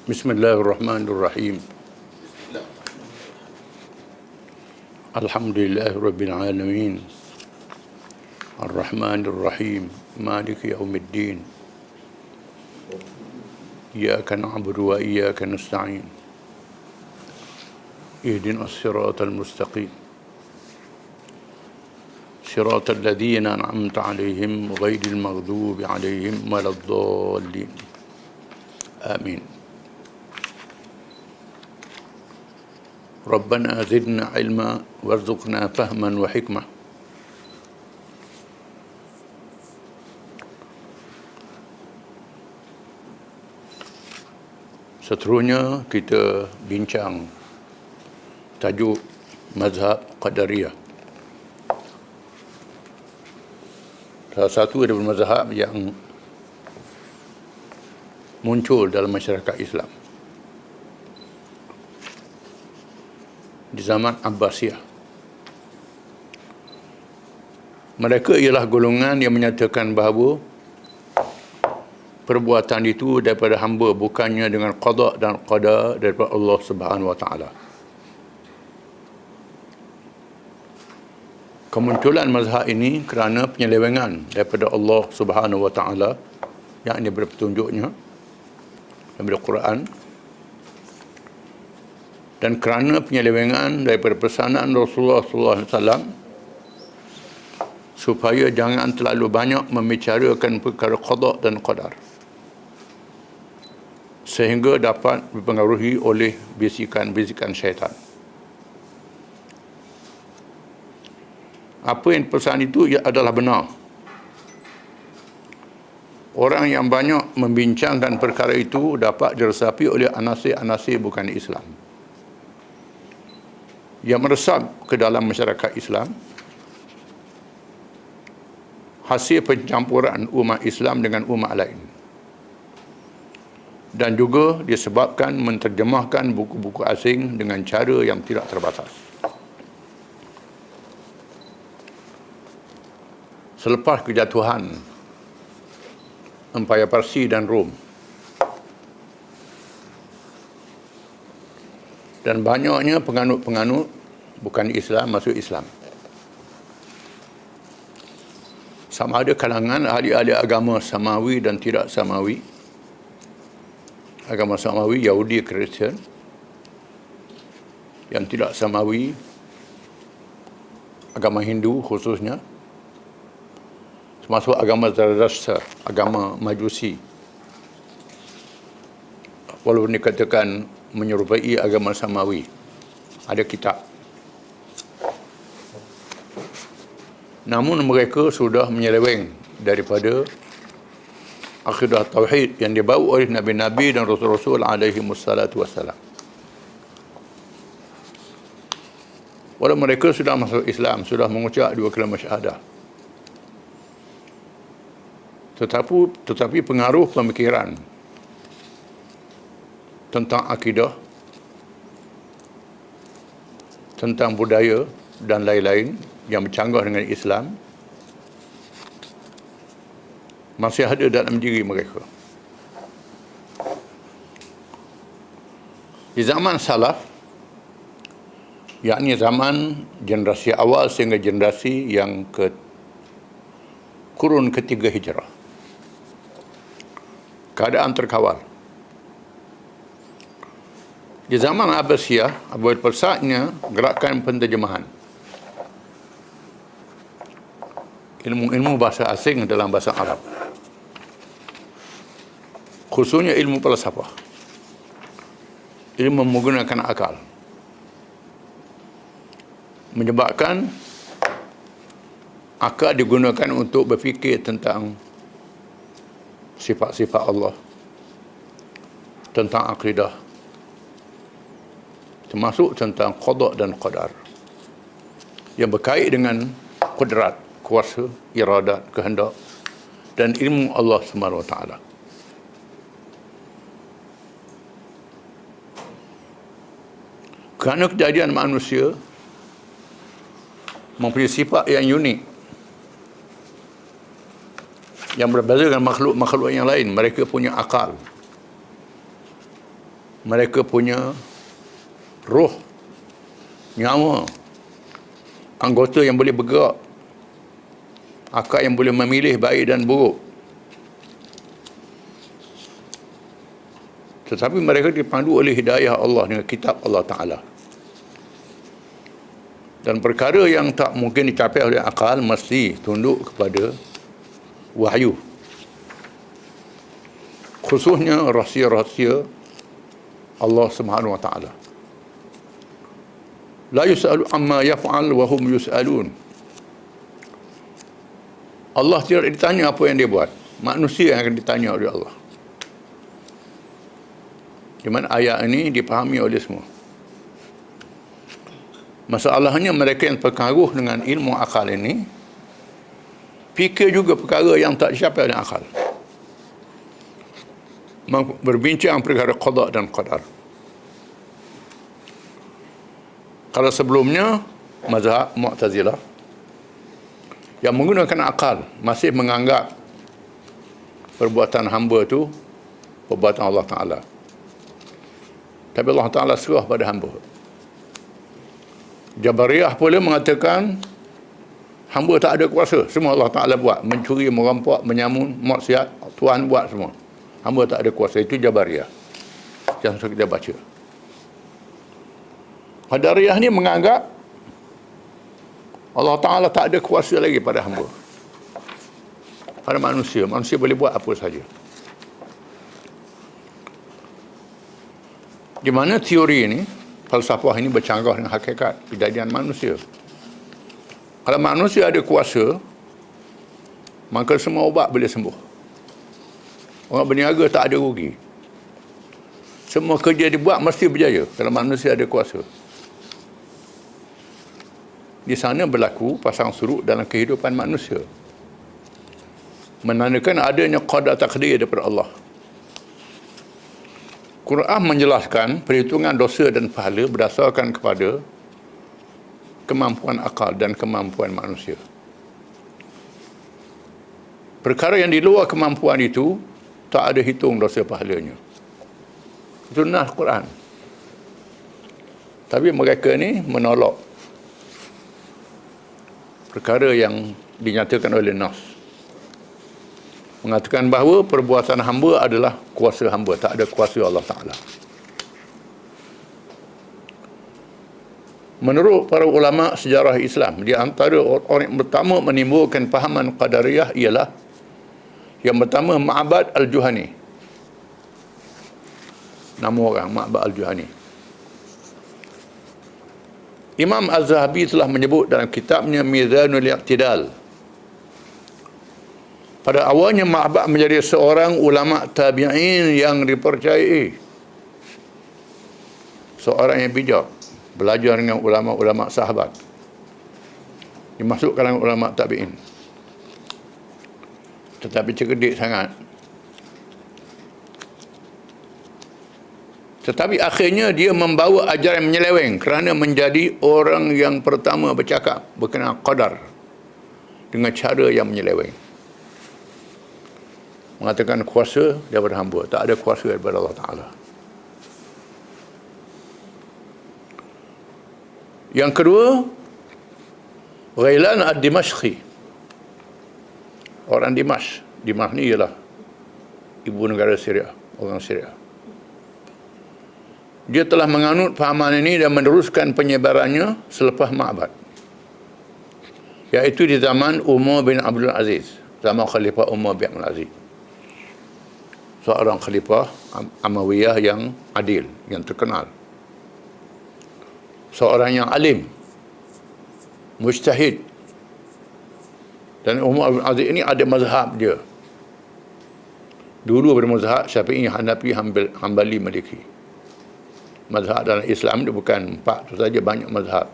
Bismillahirrahmanirrahim. Alhamdulillahirabbil alamin. Ar-Rahmanir-Rahim. Maliki yaumiddin. Iyyaka na'budu wa iyyaka nasta'in. Ihdinas siratal mustaqim. Siratal ladzina an'amta 'alaihim ghairil maghdubi 'alaihim waladdallin. Amin. Rabbana zidna ilma warzuqna fahman wa hikmah. Seterusnya kita bincang tajuk mazhab Qadariyah. Salah satu daripada mazhab yang muncul dalam masyarakat Islam di zaman Abbasiyah. Mereka ialah golongan yang menyatakan bahawa perbuatan itu daripada hamba, bukannya dengan qada dan qadar daripada Allah Subhanahu wa taala. Kemunculan mazhab ini kerana penyelewengan daripada Allah Subhanahu wa taala, yang ini berpetunjuknya daripada Quran, dan kerana penyelewengan daripada pesanan Rasulullah SAW supaya jangan terlalu banyak membicarakan perkara qada dan qadar sehingga dapat dipengaruhi oleh bisikan-bisikan syaitan. Apa yang pesan itu adalah benar. Orang yang banyak membincangkan perkara itu dapat diresapi oleh anasir-anasir bukan Islam yang meresap ke dalam masyarakat Islam hasil pencampuran umat Islam dengan umat lain, dan juga disebabkan menterjemahkan buku-buku asing dengan cara yang tidak terbatas. Selepas kejatuhan Empayar Parsi dan Rom, dan banyaknya penganut-penganut bukan Islam masuk Islam, sama ada kalangan ahli-ahli agama Samawi dan tidak Samawi, agama Samawi, Yahudi, Kristian, yang tidak Samawi, agama Hindu khususnya, termasuk agama Zarathustra, agama Majusi, walaupun dikatakan menyerupai agama Samawi, ada kitab. Namun mereka sudah menyeleweng daripada akidah tauhid yang dibawa oleh nabi-nabi dan rasul-rasul alaihi wassalatu wassalam. Walau mereka sudah masuk Islam, sudah mengucap dua kalimah syahadah, tetapi pengaruh pemikiran tentang akidah, tentang budaya dan lain-lain yang bercanggah dengan Islam masih ada dalam diri mereka. Di zaman salaf, yakni zaman generasi awal sehingga generasi yang kurun ketiga hijrah, keadaan terkawal. Di zaman Abbasiyah, apabila pesatnya gerakan penterjemahan ilmu-ilmu bahasa asing dalam bahasa Arab, khususnya ilmu falsafah, ilmu menggunakan akal, menyebabkan akal digunakan untuk berfikir tentang sifat-sifat Allah, tentang akidah, termasuk tentang qada dan qadar yang berkait dengan kudrat, kuasa, iradat, kehendak dan ilmu Allah Subhanahu wa taala. Kerana kejadian manusia mempunyai sifat yang unik, yang berbeza dengan makhluk-makhluk yang lain. Mereka punya akal, mereka punya roh, nyawa, anggota yang boleh bergerak, akal yang boleh memilih baik dan buruk. Tetapi mereka dipandu oleh hidayah Allah dengan kitab Allah Ta'ala. Dan perkara yang tak mungkin dicapai oleh akal mesti tunduk kepada wahyu. Khususnya rahsia-rahsia Allah Subhanahu Wa Ta'ala. La yus'alu amma yaf'al wa hum yus'alun. Allah tidak ditanya apa yang dia buat. Manusia yang akan ditanya oleh Allah. Di mana ayat ini dipahami oleh semua. Masalahnya mereka yang terpengaruh dengan ilmu akal ini fikir juga perkara yang tak dicapai oleh akal. Berbincang perkara qada dan qadar. Kalau sebelumnya mazhab Mu'tazilah yang menggunakan akal masih menganggap perbuatan hamba itu perbuatan Allah Ta'ala. Tapi Allah Ta'ala serah pada hamba. Jabariyah pula mengatakan hamba tak ada kuasa. Semua Allah Ta'ala buat. Mencuri, merampak, menyamun, maksiat, Tuhan buat semua. Hamba tak ada kuasa. Itu Jabariyah yang kita baca. Qadariyah ni menganggap Allah Ta'ala tak ada kuasa lagi pada hamba. Pada manusia. Manusia boleh buat apa saja. Di mana teori ini, falsafah ini bercanggah dengan hakikat kejadian manusia. Kalau manusia ada kuasa, maka semua ubat boleh sembuh. Orang berniaga tak ada rugi. Semua kerja dibuat mesti berjaya kalau manusia ada kuasa. Di sana berlaku pasang surut dalam kehidupan manusia. Menandakan adanya qada takdir daripada Allah. Quran menjelaskan perhitungan dosa dan pahala berdasarkan kepada kemampuan akal dan kemampuan manusia. Perkara yang di luar kemampuan itu tak ada hitung dosa pahalanya. Itu nas Quran. Tapi mereka ni menolak perkara yang dinyatakan oleh nas. Mengatakan bahawa perbuatan hamba adalah kuasa hamba, tak ada kuasa Allah Ta'ala. Menurut para ulama sejarah Islam, di antara orang yang pertama menimbulkan pahaman Qadariyah ialah yang pertama Ma'bad Al-Juhani. Nama orang Ma'bad Al-Juhani. Imam Az-Zahabi telah menyebut dalam kitabnya Mizanul I'tidal, pada awalnya Ma'bad menjadi seorang ulama tabi'in yang dipercayai. Seorang yang bijak, belajar dengan ulama-ulama sahabat. Dimasukkan dalam ulama tabi'in. Tetapi cerdik sangat. Tetapi akhirnya dia membawa ajaran menyeleweng kerana menjadi orang yang pertama bercakap berkenaan qadar dengan cara yang menyeleweng. Mengatakan kuasa daripada hamba, tak ada kuasa daripada Allah Ta'ala. Yang kedua, Ghailan ad-Dimashqi, orang Dimash. Dimash ni ialah ibu negara Syria, orang Syria. Dia telah menganut fahaman ini dan meneruskan penyebarannya selepas Ma'bad, iaitu di zaman Umar bin Abdul Aziz, zaman Khalifah Umar bin Abdul Aziz, seorang khalifah Amawiyah yang adil, yang terkenal, seorang yang alim, mujtahid. Dan Umar bin Aziz ini ada mazhab dia. Dulu bermazhab Syafi'i, Hanafi, Hanbali, Maliki. Mazhab dalam Islam itu bukan 4 itu saja, banyak mazhab.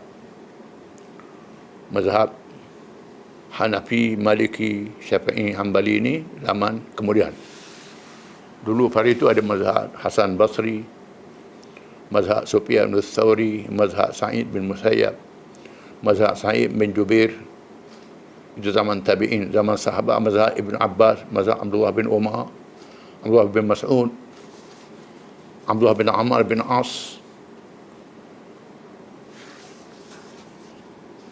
Mazhab Hanafi, Maliki, Syafi'i, Hanbali ini zaman kemudian. Dulu pada itu ada mazhab Hasan Basri, mazhab Sufyan al-Thawri, mazhab Sa'id bin Musayyab, mazhab Sa'id bin Jubair. Itu zaman tabi'in, zaman sahabat, mazhab Ibn Abbas, mazhab Abdullah bin Umar, Abdullah bin Mas'ud. Abdullah bin Amr bin As.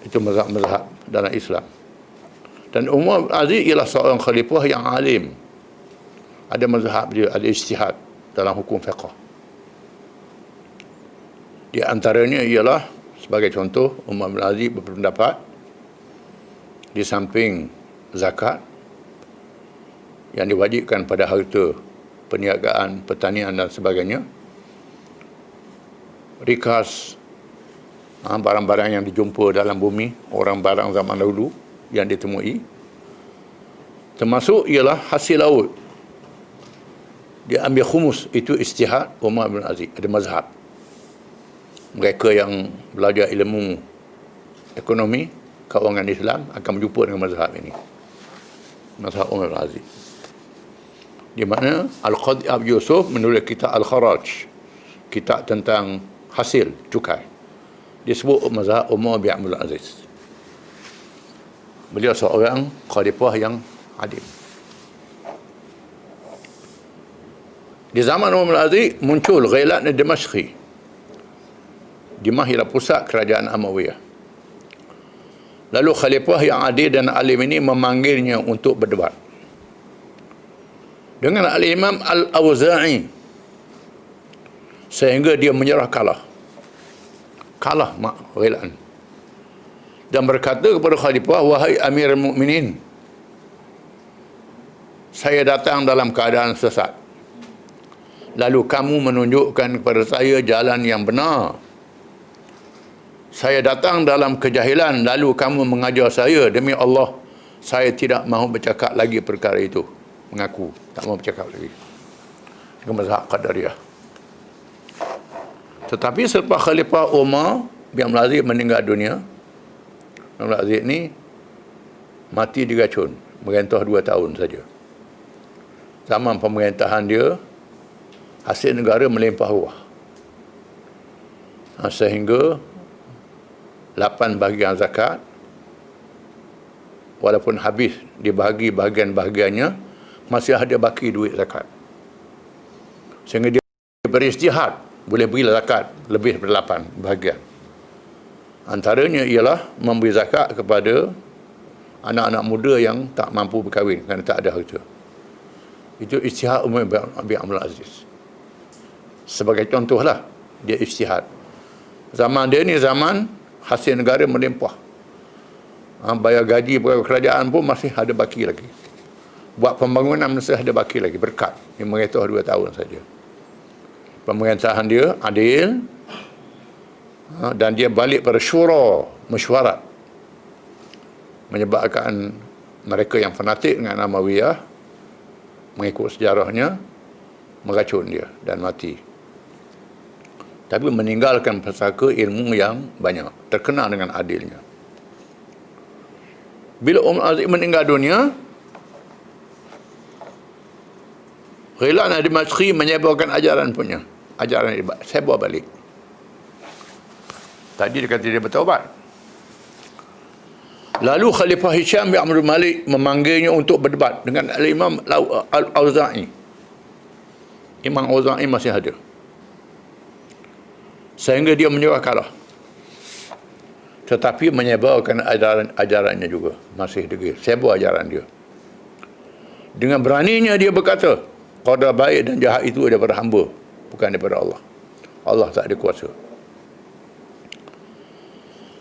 Itu mazhab-mazhab dalam Islam. Dan Umar bin Aziz ialah seorang khalifah yang alim. Ada mazhab dia, ada ijtihad dalam hukum fiqh. Di antaranya ialah, sebagai contoh, Umar bin Aziz berpendapat di samping zakat yang diwajibkan pada harta perniagaan, pertanian dan sebagainya, rikas, barang-barang yang dijumpa dalam bumi, orang barang zaman dahulu yang ditemui, termasuk ialah hasil laut. Dia ambil khumus, itu ijtihad Umar bin Aziz. Ada mazhab. Mereka yang belajar ilmu ekonomi, kawangan Islam akan berjumpa dengan mazhab ini. Mazhab Umar bin Aziz. Di mana Al-Qadhi Abu Yusuf menulis kitab Al-Kharaj, kitab tentang hasil cukai. Disebut mazhab Umar bin Abdul Aziz. Beliau seorang khalifah yang adil. Di zaman Umar bin Aziz muncul Ghailan Dimashqi. Dimashq ialah pusat kerajaan Umayyah. Lalu khalifah yang adil dan alim ini memanggilnya untuk berdebat dengan Al-Imam Al-Auza'i, sehingga dia menyerah kalah Ghailan, dan berkata kepada khalifah, wahai Amirul Mukminin, saya datang dalam keadaan sesat, lalu kamu menunjukkan kepada saya jalan yang benar. Saya datang dalam kejahilan, lalu kamu mengajar saya. Demi Allah, saya tidak mahu bercakap lagi perkara itu. Mengaku tak mahu bercakap lagi dengan mazhab Qadariyah. Tetapi selepas Khalifah Umar bin Abdul Aziz meninggal dunia, Abdul Aziz ni mati diracun, merintah 2 tahun saja. Zaman pemerintahan dia, hasil negara melimpah ruah, sehingga 8 bahagian zakat, walaupun habis dibahagi bahagian-bahagiannya, masih ada baki duit zakat. Sehingga dia beristihad, boleh beri zakat lebih daripada 8 bahagian. Antaranya ialah memberi zakat kepada anak-anak muda yang tak mampu berkahwin kerana tak ada harta. Itu ijtihad Umar bin Abdul Aziz. Sebagai contohlah, dia ijtihad. Zaman dia ni zaman hasil negara melimpah. Bayar gaji pegawai kerajaan pun masih ada baki lagi. Buat pembangunan masih ada baki lagi, berkat. Dia merintah 2 tahun saja. Pemerintahan dia adil, dan dia balik pada syura, mesyuarat, menyebabkan mereka yang fanatik dengan Umayyah mengikut sejarahnya meracun dia dan mati. Tapi meninggalkan pesaka ilmu yang banyak, terkenal dengan adilnya. Bila Umar Aziz meninggal dunia, Ghailan Dimashqi menyebarkan ajaran punya, ajaran sebar balik. Tadi dia kata dia bertaubat. Lalu Khalifah Hisham bin Abdul Malik memanggilnya untuk berdebat dengan Al-Imam Al-Auza'i. Imam Auza'i masih ada. Sehingga dia menyerah kalah. Tetapi menyebarkan ajarannya juga. Masih degil. Sebar ajaran dia. Dengan beraninya dia berkata, qada baik dan jahat itu daripada hamba, bukan daripada Allah. Allah tak ada kuasa.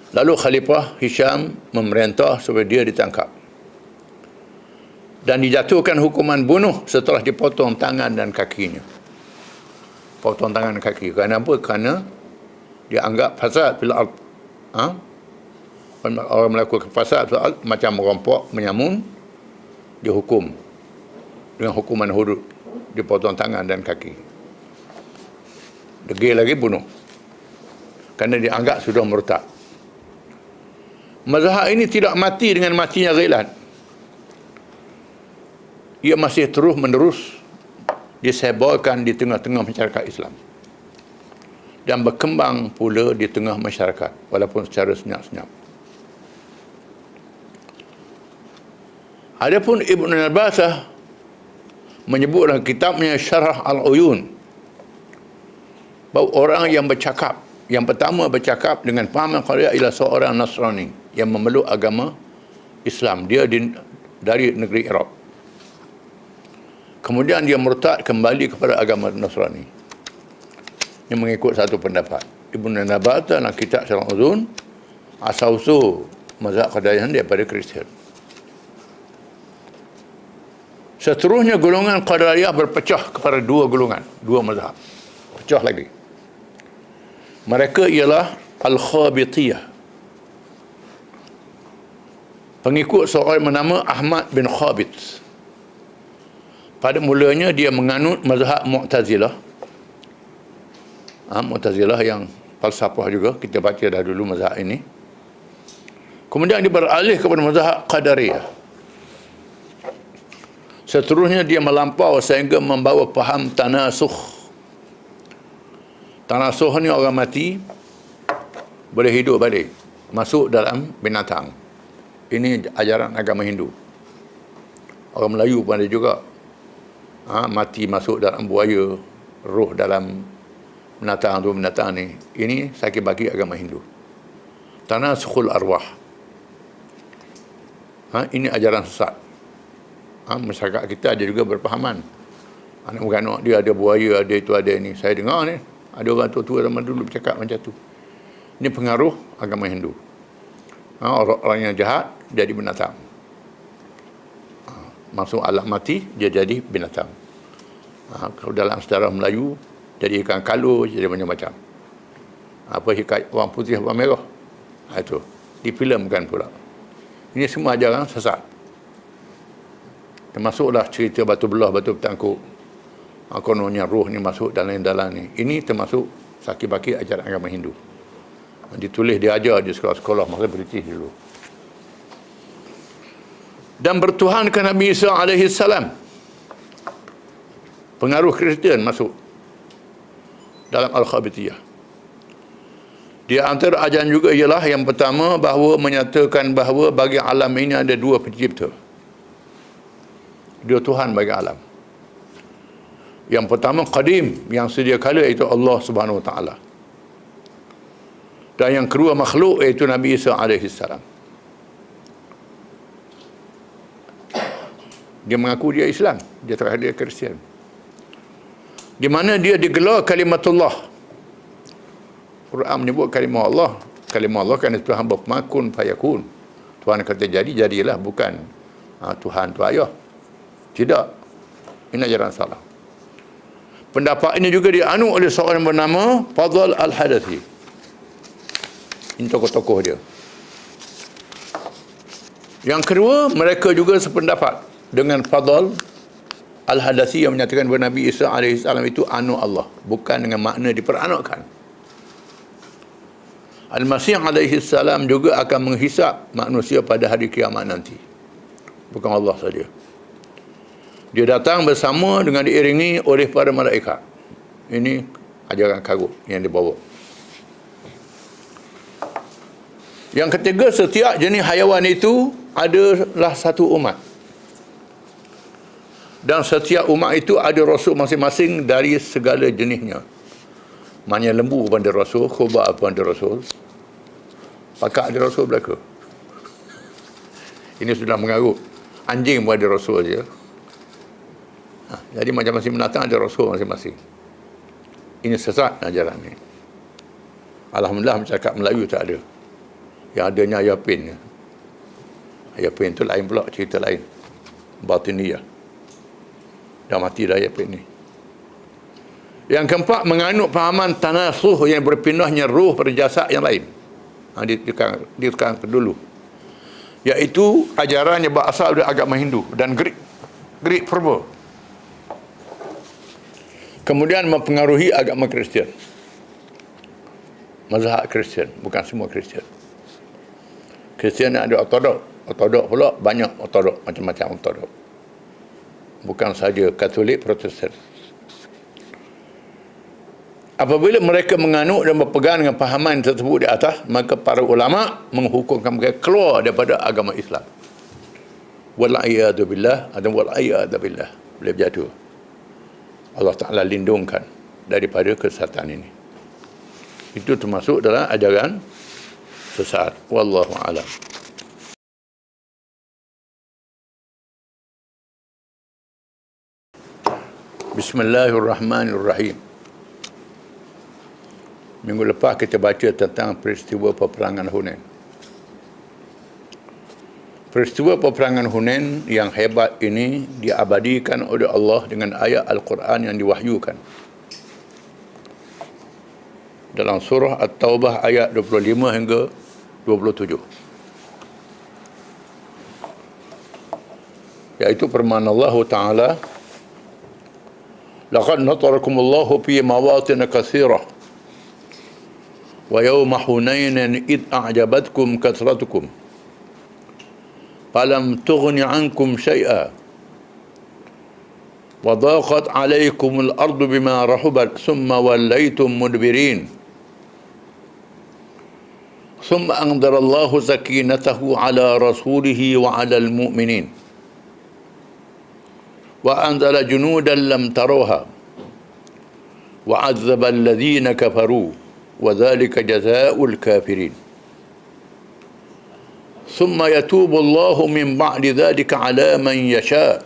Lalu Khalifah Hisham memerintah supaya dia ditangkap dan dijatuhkan hukuman bunuh setelah dipotong tangan dan kakinya. Potong tangan dan kaki. Kerana apa? Kerana dia anggap fasad fil ard. Orang melakukan fasad fil ard macam merompok, menyamun, dihukum dengan hukuman hudud, dipotong tangan dan kaki. Degil lagi bunuh. Kerana dianggap sudah murtad. Mazhab ini tidak mati dengan matinya Ghailan. Ia masih terus menerus disebarkan di tengah-tengah masyarakat Islam dan berkembang pula di tengah masyarakat walaupun secara senyap-senyap. Adapun Ibn Abbasah menyebut dalam kitabnya Syarah Al-Uyun bahawa orang yang bercakap, yang pertama bercakap dengan pahaman Qadariyah ialah seorang Nasrani yang memeluk agama Islam. Dia dari negeri Iraq. Kemudian dia murtad kembali kepada agama Nasrani. Ini mengikut satu pendapat. Ibn Nabata dalam kitab Syarah Uzun, asal-usul mazhab Qadariyah daripada Kristian. Seterusnya golongan Qadariyah berpecah kepada dua golongan, dua mazhab. Pecah lagi. Mereka ialah Al-Khabithiyah. Pengikut seorang bernama Ahmad bin Khabith. Pada mulanya dia menganut mazhab Mu'tazilah. Mu'tazilah yang falsafah juga, kita baca dah dulu mazhab ini. Kemudian dia beralih kepada mazhab Qadariyah. Seterusnya dia melampau sehingga membawa faham tanasukh. Tanasukh ni orang mati boleh hidup balik, masuk dalam binatang. Ini ajaran agama Hindu. Orang Melayu pun ada juga. Mati masuk dalam buaya, roh dalam binatang ni. Ini sakit bagi agama Hindu. Tanasukhul arwah. Ini ajaran sesat. Masyarakat kita ada juga berpahaman. Anak beranak dia ada buaya, ada itu, ada ini. Saya dengar ni, ada orang tua-tua zaman dulu bercakap macam tu. Ini pengaruh agama Hindu. Orang yang jahat jadi binatang. Masuk alam mati, dia jadi binatang. Kalau dalam sejarah Melayu, jadi ikan kalur, jadi macam-macam. Apa hikayat orang putih, orang merah. Itu difilmkan pula. Ini semua ajaran sesat. Termasuklah cerita batu belah, batu bertangkuk. Kononnya roh ni masuk dalam ni. Ini termasuk sakit baki ajaran agama Hindu. Ditulis, diajar di sekolah-sekolah masa British dulu. Dan bertuhankan Nabi Isa alaihi salam. Pengaruh Kristian masuk dalam Al-Khabithiyah. Di antara ajaran juga ialah yang pertama bahawa menyatakan bahawa bagi alam ini ada dua pencipta. Dia Tuhan bagi alam. Yang pertama Qadim, yang sedia kala iaitu Allah Subhanahu Wa Taala. Dan yang kedua makhluk iaitu Nabi Isa alaihi salam. Dia mengaku dia Islam, dia terhadap dia Kristian. Di mana dia digelar kalimatullah. Quran menyebut kalimah Allah. Kalimah Allah kan Tuhan bermakun fayakun. Tuhan kata jadi, jadilah, bukan Tuhan tu ayah. Tidak. Ini ajaran salah. Pendapat ini juga dianut oleh seorang bernama Fadl Al-Hadathi. Ini tokoh-tokoh dia. Yang kedua, mereka juga sependapat dengan Fadl Al-Hadathi yang menyatakan bahawa Nabi Isa AS itu anu Allah, bukan dengan makna diperanakkan. Al-Masih AS juga akan menghisap manusia pada hari kiamat nanti, bukan Allah saja. Dia datang bersama dengan diiringi oleh para malaikat. Ini ajaran karut yang dibawa. Yang ketiga, setiap jenis haiwan itu adalah satu umat. Dan setiap umat itu ada rasul masing-masing dari segala jenisnya. Maknanya lembu pun ada rasul, khubak pun ada rasul, pakak ada rasul belaka. Ini sudah mengarut. Anjing pun ada rasul saja. Jadi masing-masing binatang ada rasul masing-masing. Ini sesat ajaran ini. Alhamdulillah bercakap Melayu tak ada. Yang adanya Ayapin. Ayapin itu lain pula, cerita lain. Batiniyah. Dah mati dah Ayapin ni. Yang keempat, menganut pahaman tanasuh yang berpindahnya roh pada jasad yang lain. Ditekan dulu. Iaitu ajarannya berasal dari agama Hindu dan Greek Purba. Kemudian mempengaruhi agama Kristian. Mazhab Kristian, bukan semua Kristian. Kristian ada ortodok. Ortodok pula banyak ortodok, macam-macam ortodok. Bukan saja Katolik, Protestan. Apabila mereka menganut dan berpegang dengan pahaman tersebut di atas, maka para ulama menghukumkan mereka keluar daripada agama Islam. Wal'iyadu billah, ada wal'iyadu billah. Boleh berjatuh. Allah Ta'ala lindungkan daripada kesesatan ini. Itu termasuk dalam ajaran sesat. Wallahu a'lam. Bismillahirrahmanirrahim. Minggu lepas kita baca tentang peristiwa peperangan Hunain. Peristiwa peperangan Hunain yang hebat ini diabadikan oleh Allah dengan ayat Al-Quran yang diwahyukan. Dalam surah At-Taubah ayat 25 hingga 27. Iaitu firman Allah Ta'ala, laqad natarakumullahu fi mawatin katsirah wa yawma hunainin id a'jabatkum kathratukum falam tughni ankum syai'a wa dhaqat 'alaykumul ardu bima rahubat thumma wallaytum mudbirin thumma anzarallahu sakinatahu 'ala rasulihi wa 'alal mu'minin wa anzala junudan lam tarawha wa 'azzaba alladhina kafaru wa dhalika jazaa'ul kafirin thumma yatubu Allahu min ba'di dhalika 'ala man yasha'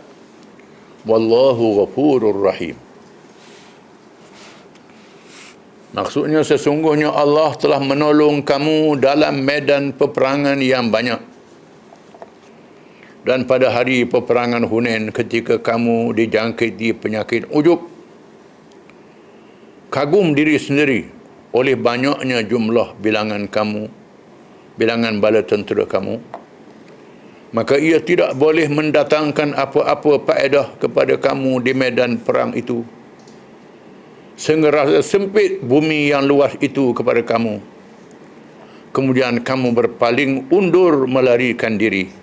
wallahu ghafurur rahim. Maksudnya sesungguhnya Allah telah menolong kamu dalam medan peperangan yang banyak. Dan pada hari peperangan Hunain ketika kamu dijangkiti penyakit ujub, kagum diri sendiri oleh banyaknya jumlah bilangan kamu, bilangan bala tentera kamu, maka ia tidak boleh mendatangkan apa-apa faedah kepada kamu di medan perang itu, sehingga rasa sempit bumi yang luas itu kepada kamu. Kemudian kamu berpaling undur melarikan diri.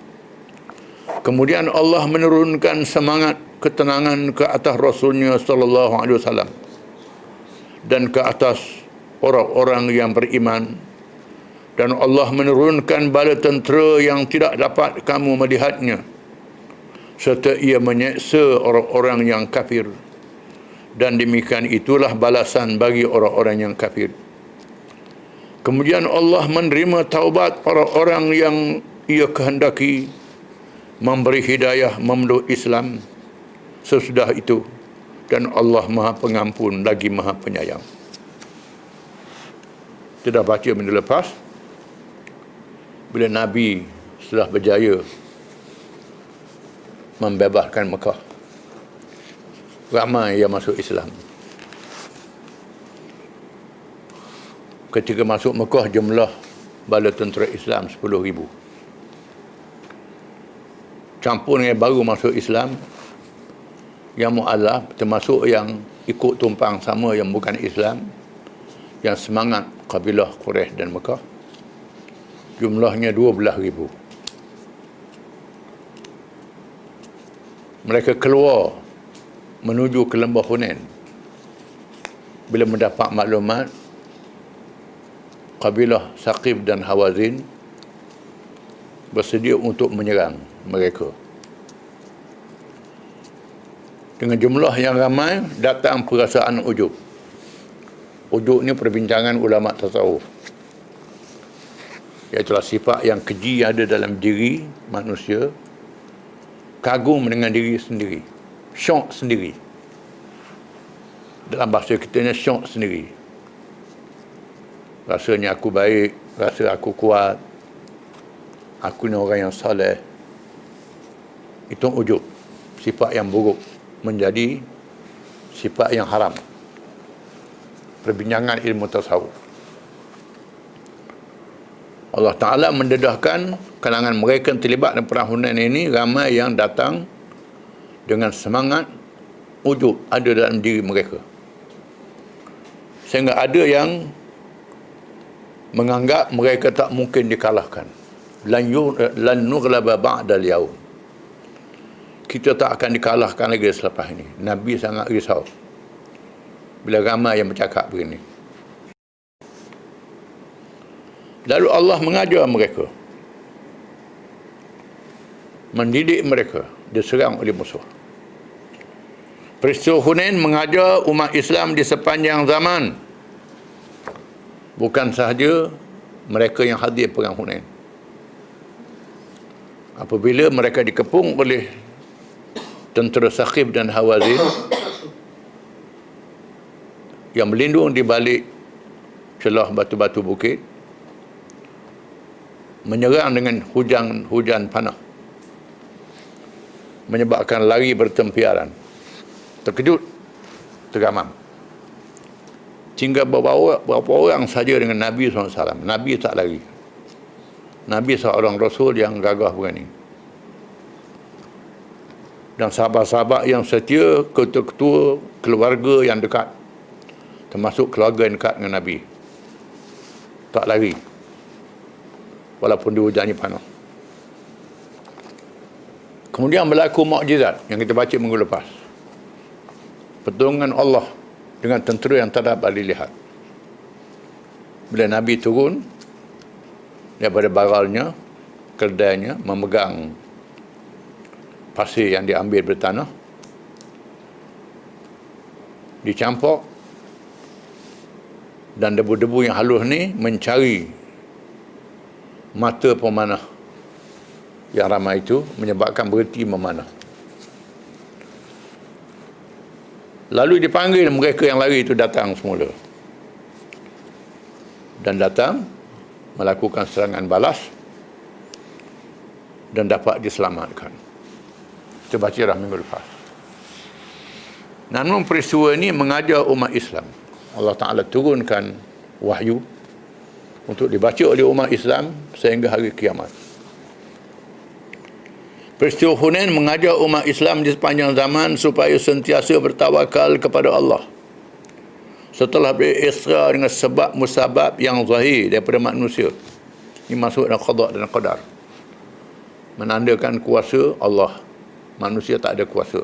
Kemudian Allah menurunkan semangat ketenangan ke atas Rasulnya sallallahu alaihi wasallam dan ke atas orang-orang yang beriman, dan Allah menurunkan bala tentera yang tidak dapat kamu melihatnya, serta ia menyeksa orang-orang yang kafir, dan demikian itulah balasan bagi orang-orang yang kafir. Kemudian Allah menerima taubat orang-orang yang ia kehendaki, memberi hidayah memeluk Islam sesudah itu, dan Allah Maha Pengampun lagi Maha Penyayang. Kita baca minggu lepas, bila Nabi sudah berjaya membebaskan Mekah, ramai yang masuk Islam. Ketika masuk Mekah, jumlah bala tentera Islam 10,000. Campur dengan baru masuk Islam yang mu'alaf, termasuk yang ikut tumpang sama yang bukan Islam, yang semangat kabilah Quraisy dan Mekah, jumlahnya 12,000. Mereka keluar menuju ke lembah Hunain bila mendapat maklumat kabilah Saqif dan Hawazin bersedia untuk menyerang mereka. Dengan jumlah yang ramai, datang perasaan ujub. Ujub ni perbincangan ulama tasawuf, iaitulah sifat yang keji yang ada dalam diri manusia, kagum dengan diri sendiri, syok sendiri. Dalam bahasa kita ni syok sendiri. Rasanya aku baik, rasa aku kuat, aku ni orang yang saleh. Itu ujub, sifat yang buruk menjadi sifat yang haram. Perbincangan ilmu tasawuf. Allah Ta'ala mendedahkan kalangan mereka yang terlibat dalam perang Hunain ini, ramai yang datang dengan semangat ujub ada dalam diri mereka, sehingga ada yang menganggap mereka tak mungkin dikalahkan. Lan nughlaba ba'dal yaum, kita tak akan dikalahkan lagi selepas ini. Nabi sangat risau bila ramai yang bercakap begini. Lalu Allah mengajar mereka, mendidik mereka, diserang oleh musuh. Peristiwa Hunain mengajar umat Islam di sepanjang zaman bukan sahaja mereka yang hadir perang Hunain. Apabila mereka dikepung oleh tentera Saqif dan Hawazin yang melindung di balik celah batu-batu bukit, menyerang dengan hujan panah, menyebabkan lari bertempiaran. Terkejut, tergamam. Hingga beberapa orang saja dengan Nabi SAW. Nabi tak lari. Nabi seorang Rasul yang gagah berani. Dan sahabat-sahabat yang setia, ketua-ketua keluarga yang dekat, termasuk keluarga yang dekat dengan Nabi, tak lari walaupun dihujani panah. Kemudian berlaku mukjizat yang kita baca minggu lepas. Pertolongan Allah dengan tentera yang tak dapat dilihat. Bila Nabi turun daripada baralnya, keledainya, memegang pasir yang diambil bertanah, dicampur, dan debu-debu yang halus ni mencari mata pemanah yang ramai itu, menyebabkan berhenti memanah. Lalu dipanggil mereka yang lari itu datang semula, dan datang melakukan serangan balas dan dapat diselamatkan. Kita baca dah minggu lepas. Namun peristiwa ini mengajar umat Islam. Allah Ta'ala turunkan wahyu untuk dibaca oleh umat Islam sehingga hari kiamat. Peristiwa Hunain mengajar umat Islam di sepanjang zaman supaya sentiasa bertawakal kepada Allah. Setelah berisra dengan sebab musabab yang zahir daripada manusia. Ini masuk dalam qada dan qadar. Menandakan kuasa Allah. Manusia tak ada kuasa.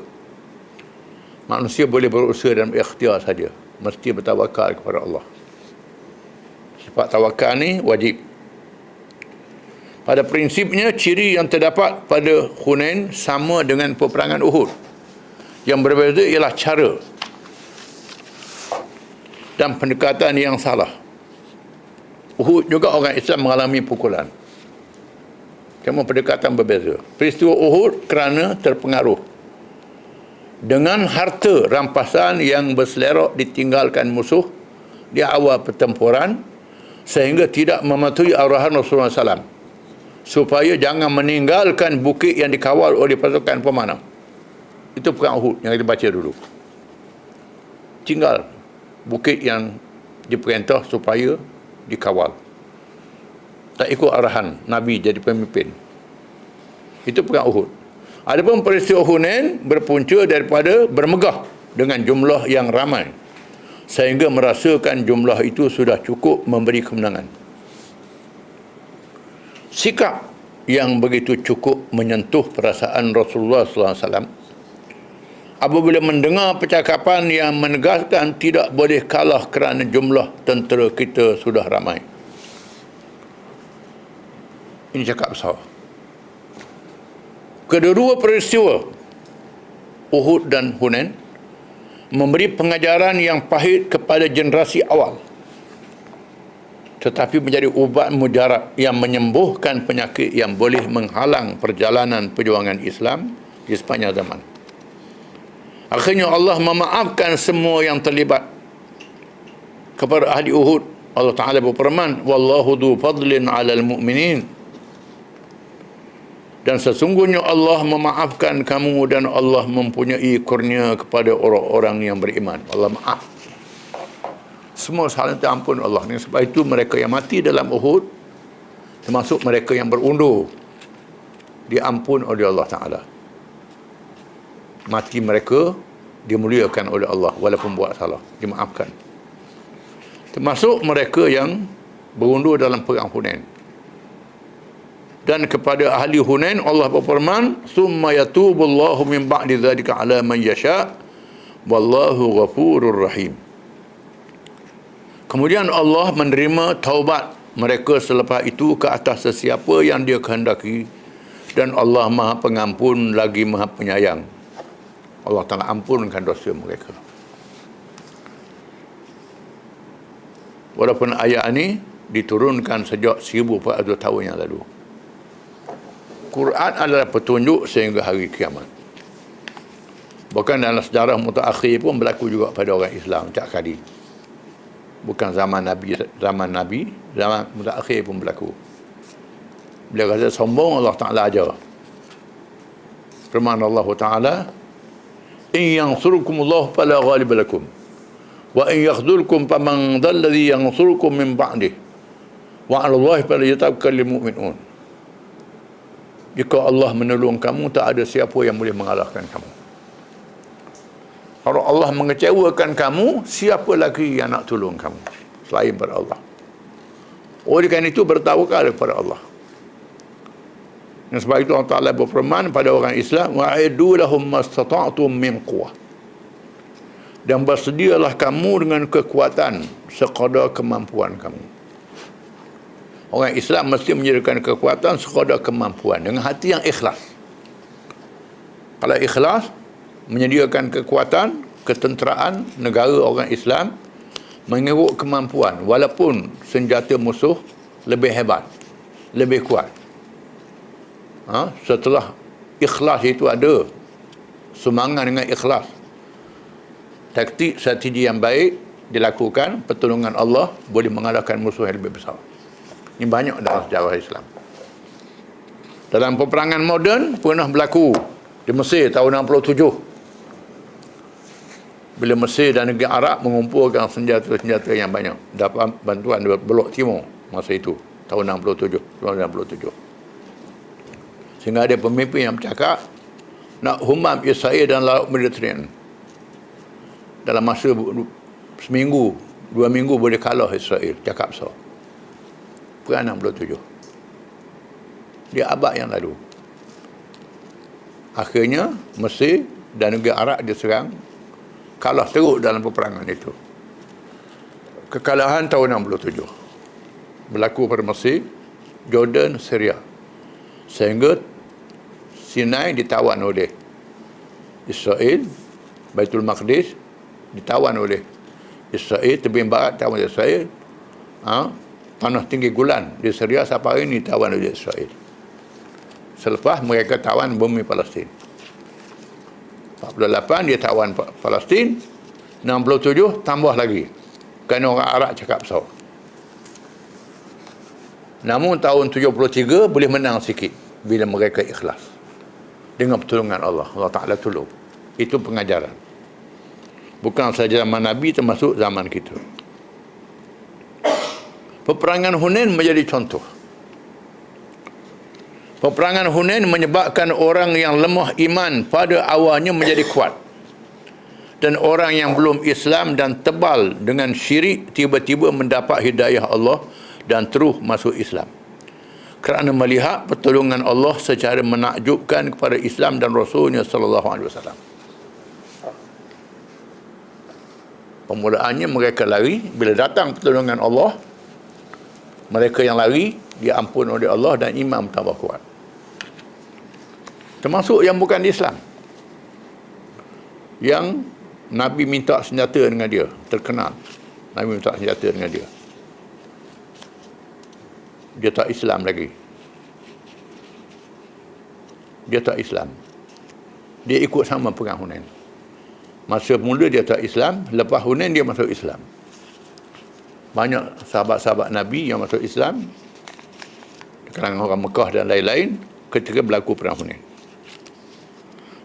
Manusia boleh berusaha dan berikhtiar saja. Mesti bertawakal kepada Allah. Sifat tawakal ni wajib. Pada prinsipnya, ciri yang terdapat pada Hunain sama dengan peperangan Uhud. Yang berbeza ialah cara dan pendekatan yang salah. Uhud juga orang Islam mengalami pukulan. Cuma pendekatan berbeza. Peristiwa Uhud kerana terpengaruh dengan harta rampasan yang berselerok ditinggalkan musuh di awal pertempuran, sehingga tidak mematuhi arahan Rasulullah SAW supaya jangan meninggalkan bukit yang dikawal oleh pasukan pemanah. Itu perang Uhud yang kita baca dulu. Tinggal bukit yang diperintah supaya dikawal. Tak ikut arahan Nabi jadi pemimpin. Itu perang Uhud. Adapun peristiwa Hunain berpunca daripada bermegah dengan jumlah yang ramai, sehingga merasakan jumlah itu sudah cukup memberi kemenangan. Sikap yang begitu cukup menyentuh perasaan Rasulullah SAW apabila mendengar percakapan yang menegaskan tidak boleh kalah kerana jumlah tentera kita sudah ramai. Ini cakap besar. Kedua-dua peristiwa Uhud dan Hunain memberi pengajaran yang pahit kepada generasi awal, tetapi menjadi ubat mujarab yang menyembuhkan penyakit yang boleh menghalang perjalanan perjuangan Islam di sepanjang zaman. Akhirnya Allah memaafkan semua yang terlibat. Kepada ahli Uhud, Allah Ta'ala berfirman, "Wallahu dhu fadlin 'alal mu'minin." Dan sesungguhnya Allah memaafkan kamu dan Allah mempunyai kurnia kepada orang-orang yang beriman. Allah maaf. Semua salah ampun Allah. Sebab itu mereka yang mati dalam Uhud, termasuk mereka yang berundur, diampun oleh Allah Ta'ala. Mati mereka dimuliakan oleh Allah walaupun buat salah, dimaafkan. Termasuk mereka yang berundur dalam perang Hunain. Dan kepada ahli Hunain Allah berfirman, "Tsumma yatubullahu min ba'di dzalika 'ala man yasha' wallahu ghafurur rahim." Kemudian Allah menerima taubat mereka selepas itu ke atas sesiapa yang Dia kehendaki, dan Allah Maha Pengampun lagi Maha Penyayang. Allah Ta'ala ampunkan dosa mereka. Walaupun ayat ini diturunkan sejak 1400 tahun yang lalu. Quran adalah petunjuk sehingga hari kiamat. Bahkan dalam sejarah mutaakhir pun berlaku juga pada orang Islam setiap kali. Bukan zaman Nabi, zaman mutaakhir pun berlaku. Bila kata sombong, Allah Ta'ala ajar. Firman Allah Ta'ala, in yansurkumullah fala ghaliba lakum wa in yakhdhulkum faman dhal ladzi yansurukum min ba'dih wa 'ala Allahi falyatawakkalul mu'minun. Jika Allah menolong kamu, tak ada siapa yang boleh mengalahkan kamu. Kalau Allah mengecewakan kamu, siapa lagi yang nak tolong kamu selain pada Allah? Oleh kerana itu, bertawakal kepada Allah. Dan sebab itu Allah Ta'ala berfirman pada orang Islam, wa'iddu lahum mastata'tum min quwwah. Dan bersedialah kamu dengan kekuatan sekadar kemampuan kamu. Orang Islam mesti menyediakan kekuatan sekadar kemampuan dengan hati yang ikhlas. Kalau ikhlas, menyediakan kekuatan, ketenteraan negara orang Islam mengikut kemampuan, walaupun senjata musuh lebih hebat, lebih kuat. Setelah ikhlas itu ada, semangat dengan ikhlas, taktik strategi yang baik dilakukan, pertolongan Allah boleh mengalahkan musuh yang lebih besar. Ini banyak dalam sejarah Islam. Dalam peperangan moden pernah berlaku di Mesir tahun 67. Bila Mesir dan negeri Arab mengumpulkan senjata-senjata yang banyak, dapat bantuan dari Blok Timur masa itu, tahun 67. Sehingga ada pemimpin yang bercakap nak humam Israel dan Laut Mediterranean. Dalam masa seminggu, 2 minggu boleh kalah Israel, cakap besar. Perang 67. Di abad yang lalu. Akhirnya Mesir dan negeri Arab diserang, kalah teruk dalam peperangan itu. Kekalahan tahun 67 berlaku pada Mesir, Jordan, Syria, sehingga Sinai ditawan oleh Israel, Baitul Maqdis ditawan oleh Israel, tebing barat tawan oleh Israel, tanah tinggi Golan di Syria sampai hari ini ditawan oleh Israel. Selepas mereka tawan bumi Palestin. 48 dia tawan Palestin, 67 tambah lagi kerana orang Arab cakap besar. Namun tahun 73 boleh menang sikit bila mereka ikhlas dengan pertolongan Allah. Allah Ta'ala tolong. Itu pengajaran. Bukan saja zaman Nabi, termasuk zaman kita. Peperangan Hunain menjadi contoh. Peperangan Hunain menyebabkan orang yang lemah iman pada awalnya menjadi kuat. Dan orang yang belum Islam dan tebal dengan syirik tiba-tiba mendapat hidayah Allah dan terus masuk Islam. Kerana melihat pertolongan Allah secara menakjubkan kepada Islam dan Rasulnya sallallahu alaihi wasallam. Permulaannya mereka lari, bila datang pertolongan Allah, mereka yang lari diampun oleh Allah dan iman tambah kuat. Termasuk yang bukan Islam, yang Nabi minta senjata dengan dia, terkenal Nabi minta senjata dengan dia. Dia tak Islam lagi. Dia tak Islam. Dia ikut sama perang Hunain. Masa mula dia tak Islam, lepas Hunain dia masuk Islam. Banyak sahabat-sahabat Nabi yang masuk Islam, kalangan orang Mekah dan lain-lain, ketika berlaku perang Hunain.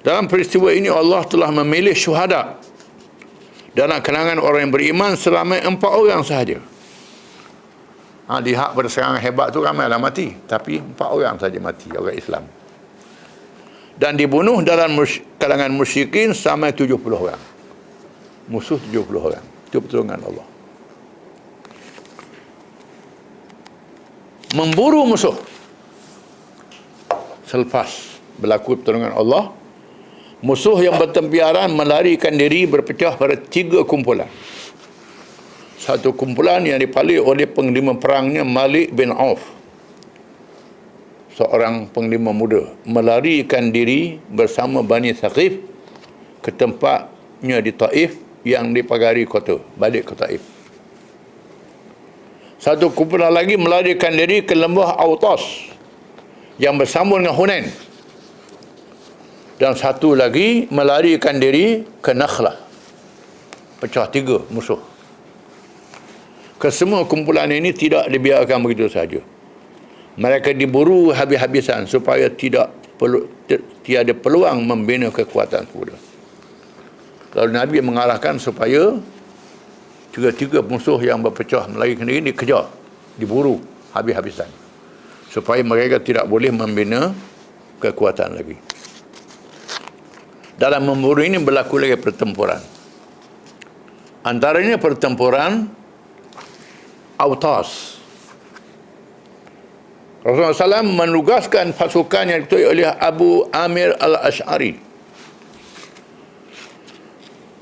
Dalam peristiwa ini Allah telah memilih syuhada dalam kalangan orang yang beriman selama 4 orang sahaja. Lihat pada serangan hebat tu ramai lah mati, tapi 4 orang saja mati, orang Islam. Dan dibunuh dalam kalangan musyrikin sampai 70 orang. Musuh 70 orang. Itu pertolongan Allah. Memburu musuh. Selepas berlaku pertolongan Allah, musuh yang bertempiaran melarikan diri berpecah pada 3 kumpulan. Satu kumpulan yang dipalih oleh panglima perangnya Malik bin Auf, seorang panglima muda, melarikan diri bersama Bani Thaqif ke tempatnya di Taif yang dipagari kota, balik ke Taif. Satu kumpulan lagi melarikan diri ke lembah Autas yang bersambung dengan Hunain. Dan satu lagi melarikan diri ke Nakhlah. Pecah tiga musuh. Kesemua kumpulan ini tidak dibiarkan begitu saja. Mereka diburu habis-habisan supaya tiada peluang membina kekuatan kuda. Lalu Nabi mengarahkan supaya tiga musuh yang berpecah melarikan diri dikejar, diburu habis-habisan, supaya mereka tidak boleh membina kekuatan lagi. Dalam memburu ini berlaku lagi pertempuran. Antaranya pertempuran Autas. Rasulullah SAW menugaskan pasukan yang diketuai oleh Abu Amir al-Ash'ari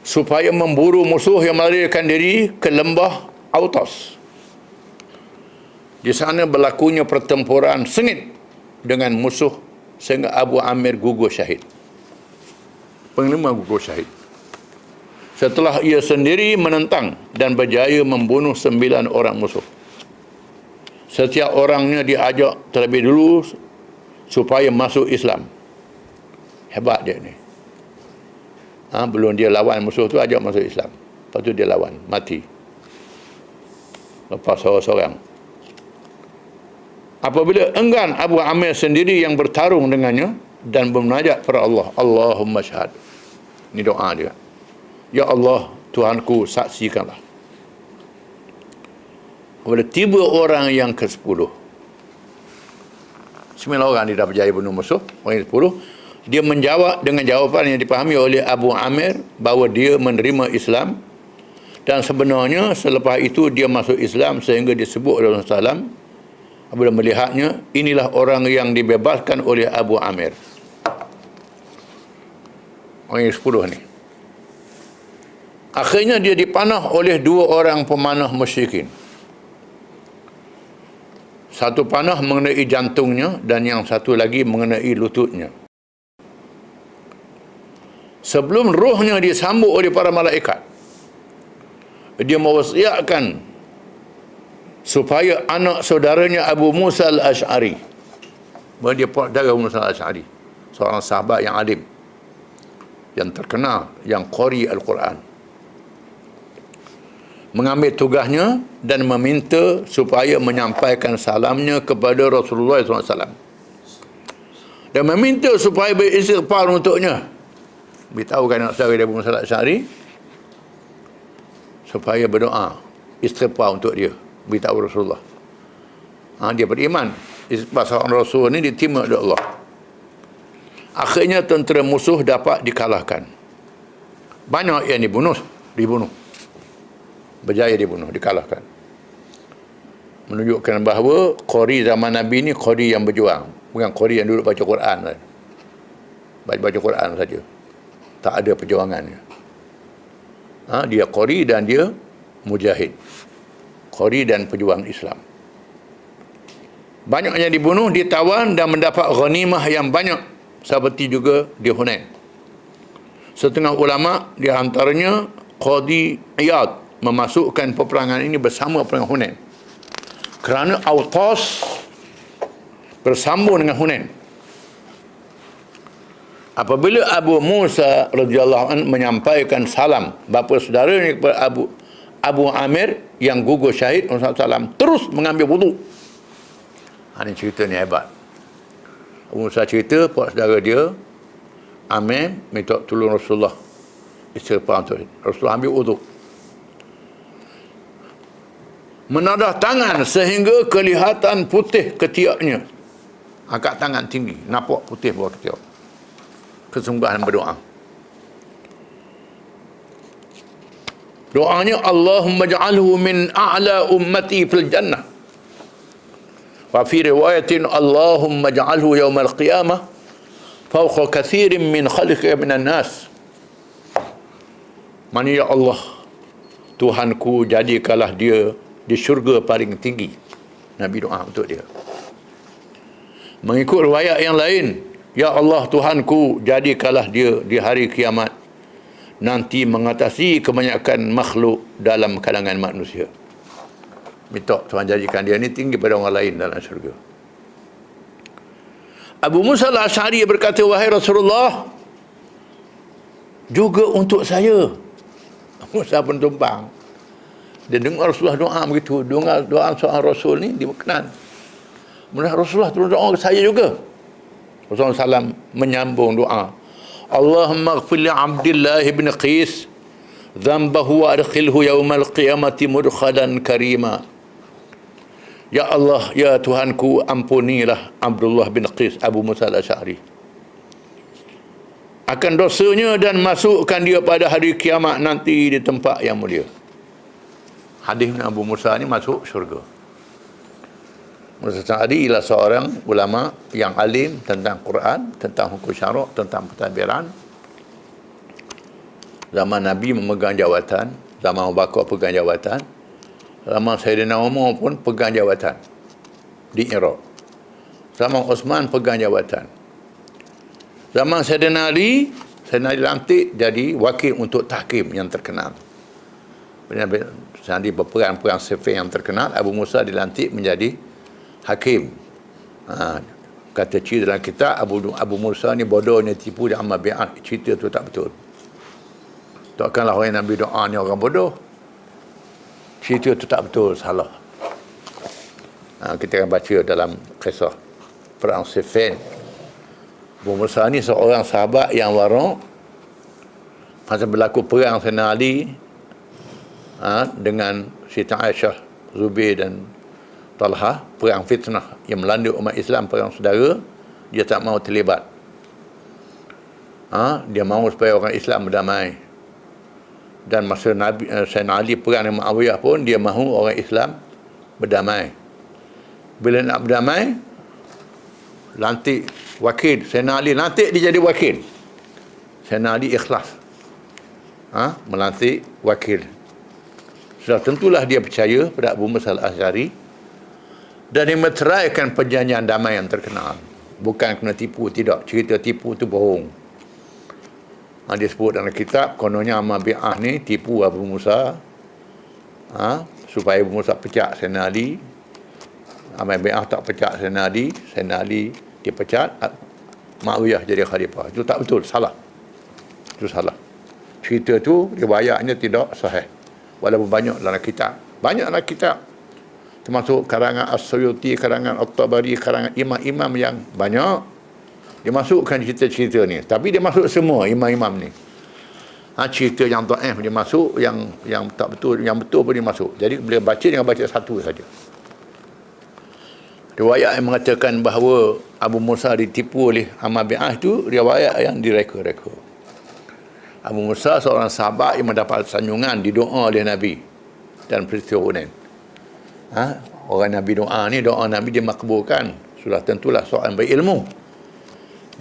supaya memburu musuh yang melarikan diri ke lembah Autas. Di sana berlakunya pertempuran sengit dengan musuh sehingga Abu Amir gugur syahid. Panglima gugur syahid. Setelah ia sendiri menentang dan berjaya membunuh 9 orang musuh. Setiap orangnya diajak terlebih dulu supaya masuk Islam. Hebat dia ni. Belum dia lawan musuh tu, ajak masuk Islam. Lepas tu dia lawan, mati. Lepas seorang-seorang. Apabila enggan Abu Amir sendiri yang bertarung dengannya dan bermunajat kepada Allah, Allahumma syahad. Ini doa dia. Ya Allah, Tuhanku, saksikanlah. Apabila tiba orang yang ke-10, 9 orang dia dah berjaya bunuh musuh, orang yang ke-10, dia menjawab dengan jawapan yang dipahami oleh Abu Amir bahawa dia menerima Islam, dan sebenarnya selepas itu dia masuk Islam sehingga disebut oleh Rasulullah SAW apabila melihatnya, inilah orang yang dibebaskan oleh Abu Amir. Orang yang 10 ni. Akhirnya dia dipanah oleh 2 orang pemanah musyrikin. Satu panah mengenai jantungnya dan yang satu lagi mengenai lututnya. Sebelum rohnya disambut oleh para malaikat, dia mewasiatkan supaya anak saudaranya Abu Musa al-Ash'ari, dia saudara Abu Musa al-Ash'ari, seorang sahabat yang alim, yang terkenal, yang qari Al-Quran, mengambil tugasnya dan meminta supaya menyampaikan salamnya kepada Rasulullah SAW dan meminta supaya beristighfar untuknya. Beritahukan anak saudara Abu Musa al-Ash'ari supaya berdoa istighfar untuk dia. Beritahu Rasulullah. Dia beriman istighfar seorang Rasul ini diterima oleh Allah. Akhirnya tentera musuh dapat dikalahkan. Banyak yang dibunuh. Berjaya dibunuh, dikalahkan. Menunjukkan bahawa qari zaman Nabi ni qari yang berjuang, bukan qari yang duduk baca Quran. Baca Quran saja. Tak ada perjuangannya. Dia qari dan dia mujahid. Qari dan pejuang Islam. Banyak yang dibunuh, ditawan dan mendapat ghanimah yang banyak, seperti juga di Hunain. Setengah ulama di antaranya Qadi Iyad memasukkan peperangan ini bersama perang Hunain kerana Autas bersambung dengan Hunain. Apabila Abu Musa radhiyallahu anhu menyampaikan salam bapa saudaranya kepada Abu Amir yang gugur syahid, Rasulullah SAW terus mengambil wudu. Ini cerita ni hebat. Abu Musa cerita pak saudara dia Amir minta tolong Rasulullah istighfar untuk Rasulullah ambil wudu, menadah tangan sehingga kelihatan putih ketiaknya. Angkat tangan tinggi, nampak putih bawah ketiak. Kesungguhan berdoa. Doanya, Allahumma ja'alhu min a'la ummati fil jannah. Wa fi riwayatin, Allahumma ja'alhu yawmal qiyamah fawqa kathirin min khalqika minan nas. Mana ya Allah, Tuhanku, jadikanlah dia di syurga paling tinggi. Nabi doa untuk dia. Mengikut riwayat yang lain, ya Allah Tuhanku, jadikanlah dia di hari kiamat nanti mengatasi kebanyakan makhluk dalam kalangan manusia. minta Tuhan jadikan dia ni tinggi pada orang lain dalam syurga. Abu Musa al-Asy'ari berkata, wahai Rasulullah, juga untuk saya. Musa pun tumpang. Dia dengar Rasulullah doa begitu. Doa seorang Rasul ni dia berkenan. Kemudian Rasulullah turun doa ke saya juga. Rasulullah SAW menyambung doa. Allahumma ighfir li Abdillah ibn Qis dhanbahu wa adkhilhu yawmal qiyamati mudkhalan karima. Ya Allah, ya Tuhanku, ampunilah Abdullah bin Qis, Abu Musa al-Asy'ari, akan dosanya dan masukkan dia pada hari kiamat nanti di tempat yang mulia. Hadis Abu Musa ni masuk syurga. Musa al-Asy'ari ialah seorang ulama yang alim tentang Quran, tentang hukum syarak, tentang pentadbiran. Zaman Nabi memegang jawatan, zaman Abu Bakar pegang jawatan, zaman Sayyidina Umar pun pegang jawatan di Iraq. Zaman Osman pegang jawatan. Zaman Sayyidina Ali lantik jadi wakil untuk tahkim yang terkenal. Di perang-perang Siffin yang terkenal, Abu Musa dilantik menjadi hakim. Kata cerita dalam kitab, Abu Musa ni bodohnya tipu dan amal bi'at. Cerita tu tak betul. Takkanlah orang Nabi doa ni orang bodoh. Cerita itu tak betul, salah. Kita akan baca dalam kisah perang Siffin. Abu Musa ni seorang sahabat yang wara'. Masa berlaku perang Sayyidina Ali dengan Siti Aisyah, Zubair dan Talha, perang fitnah yang melanda umat Islam, perang saudara, dia tak mahu terlibat. Dia mahu supaya orang Islam berdamai. Dan masa Sayyidina Ali perang dengan Muawiyah pun, dia mahu orang Islam berdamai. Bila nak berdamai, lantik wakil. Sayyidina Ali lantik dia jadi wakil. Sayyidina Ali ikhlas melantik wakil. Sudah tentulah dia percaya pada Abu Musa al-Asy'ari dan dia meteraikan perjanjian damai yang terkenal. Bukan kena tipu, tidak. Cerita tipu tu bohong. Dia sebut dalam kitab, kononnya amal bi'ah ni tipu Abu Musa, supaya Abu Musa pecat Sayyidina Ali. Amal bi'ah tak pecat Sayyidina Ali dipecat, Muawiyah jadi khalifah. Itu tak betul, salah. Itu salah. Cerita tu riwayatnya tidak sahih. Walaupun banyak dalam kitab. Banyak dalam kitab. Termasuk karangan As-Suyuti, karangan At-Tabari, karangan imam-imam yang banyak. Dia masukkan cerita-cerita ni. Tapi dia masuk semua imam-imam ni. Cerita yang dhaif dia masuk, yang tak betul, yang betul pun dia masuk. Jadi bila baca, jangan baca satu saja. Riwayat yang mengatakan bahawa Abu Musa ditipu oleh amal bi'ah itu riwayat yang direka-reka. Abu Musa seorang sahabat yang mendapat sanjungan didoa oleh Nabi dan peristiwa Hunain. Orang Nabi doa ni, doa Nabi dia makbulkan. Sudah tentulah seorang berilmu.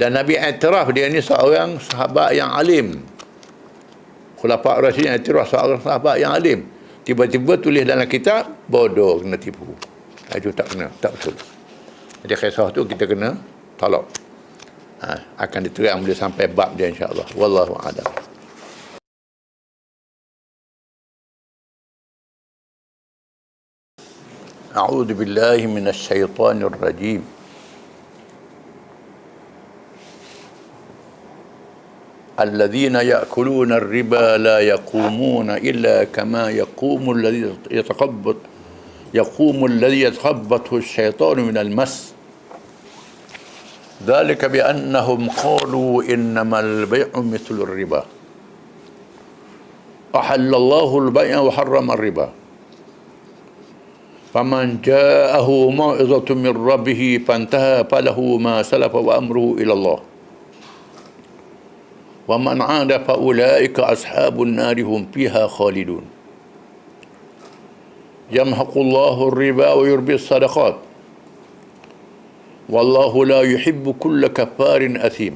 Dan Nabi iktiraf dia ni seorang sahabat yang alim. Khulafa' Rasyidin iktiraf seorang sahabat yang alim. Tiba-tiba tulis dalam kitab, bodoh, kena tipu. Itu tak kena, tak betul. Jadi kisah tu kita kena tolak. Akan diterang bila sampai bab dia insya-Allah. Wallahu a'lam. A'udzu billahi minasy syaithanir rajim. الذين يأكلون الربا لا يقومون إلا كما يقوم الذي يتخبطه الشيطان من المس ذلك بأنهم قالوا إنما البيع مثل الربا أحل الله البيع وحرم الربا فمن جاءه موعظة من ربه فانتهى فله ما سلف وأمره إلى الله ومن عاد فأولئك أصحاب النار هم فيها خالدون يمحق الله الربا ويربي الصدقات والله لا يحب كل كفار أثيم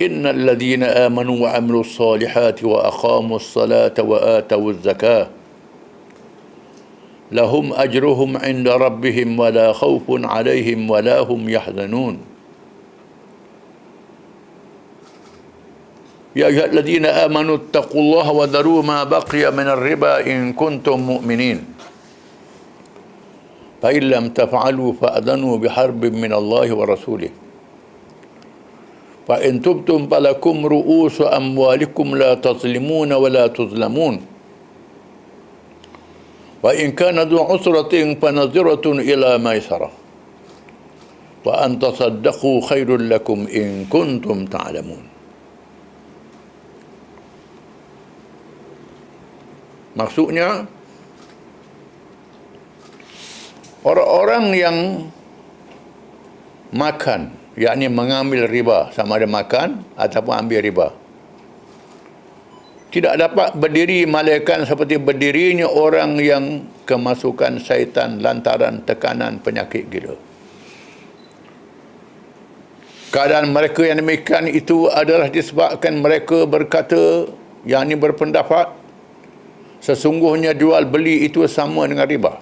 إن الذين آمنوا وعملوا الصالحات وأقاموا الصلاة وآتوا الزكاة لهم أجرهم عند ربهم ولا خوف عليهم ولا هم يحزنون يا أيها الذين آمنوا اتقوا الله وذروا ما بقي من الربا إن كنتم مؤمنين فإن لم تفعلوا فأذنوا بحرب من الله ورسوله فإن تبتم فلكم رؤوس أموالكم لا تظلمون ولا تظلمون وإن كان ذو عسرة فنظرة إلى ميسرة وأن تصدقوا خير لكم إن كنتم تعلمون. Maksudnya, orang-orang yang makan, yakni mengambil riba, sama ada makan ataupun ambil riba, tidak dapat berdiri malaikat seperti berdirinya orang yang kemasukan syaitan lantaran tekanan penyakit gila. Keadaan mereka yang demikian itu adalah disebabkan mereka berkata, yakni berpendapat, sesungguhnya jual beli itu sama dengan riba.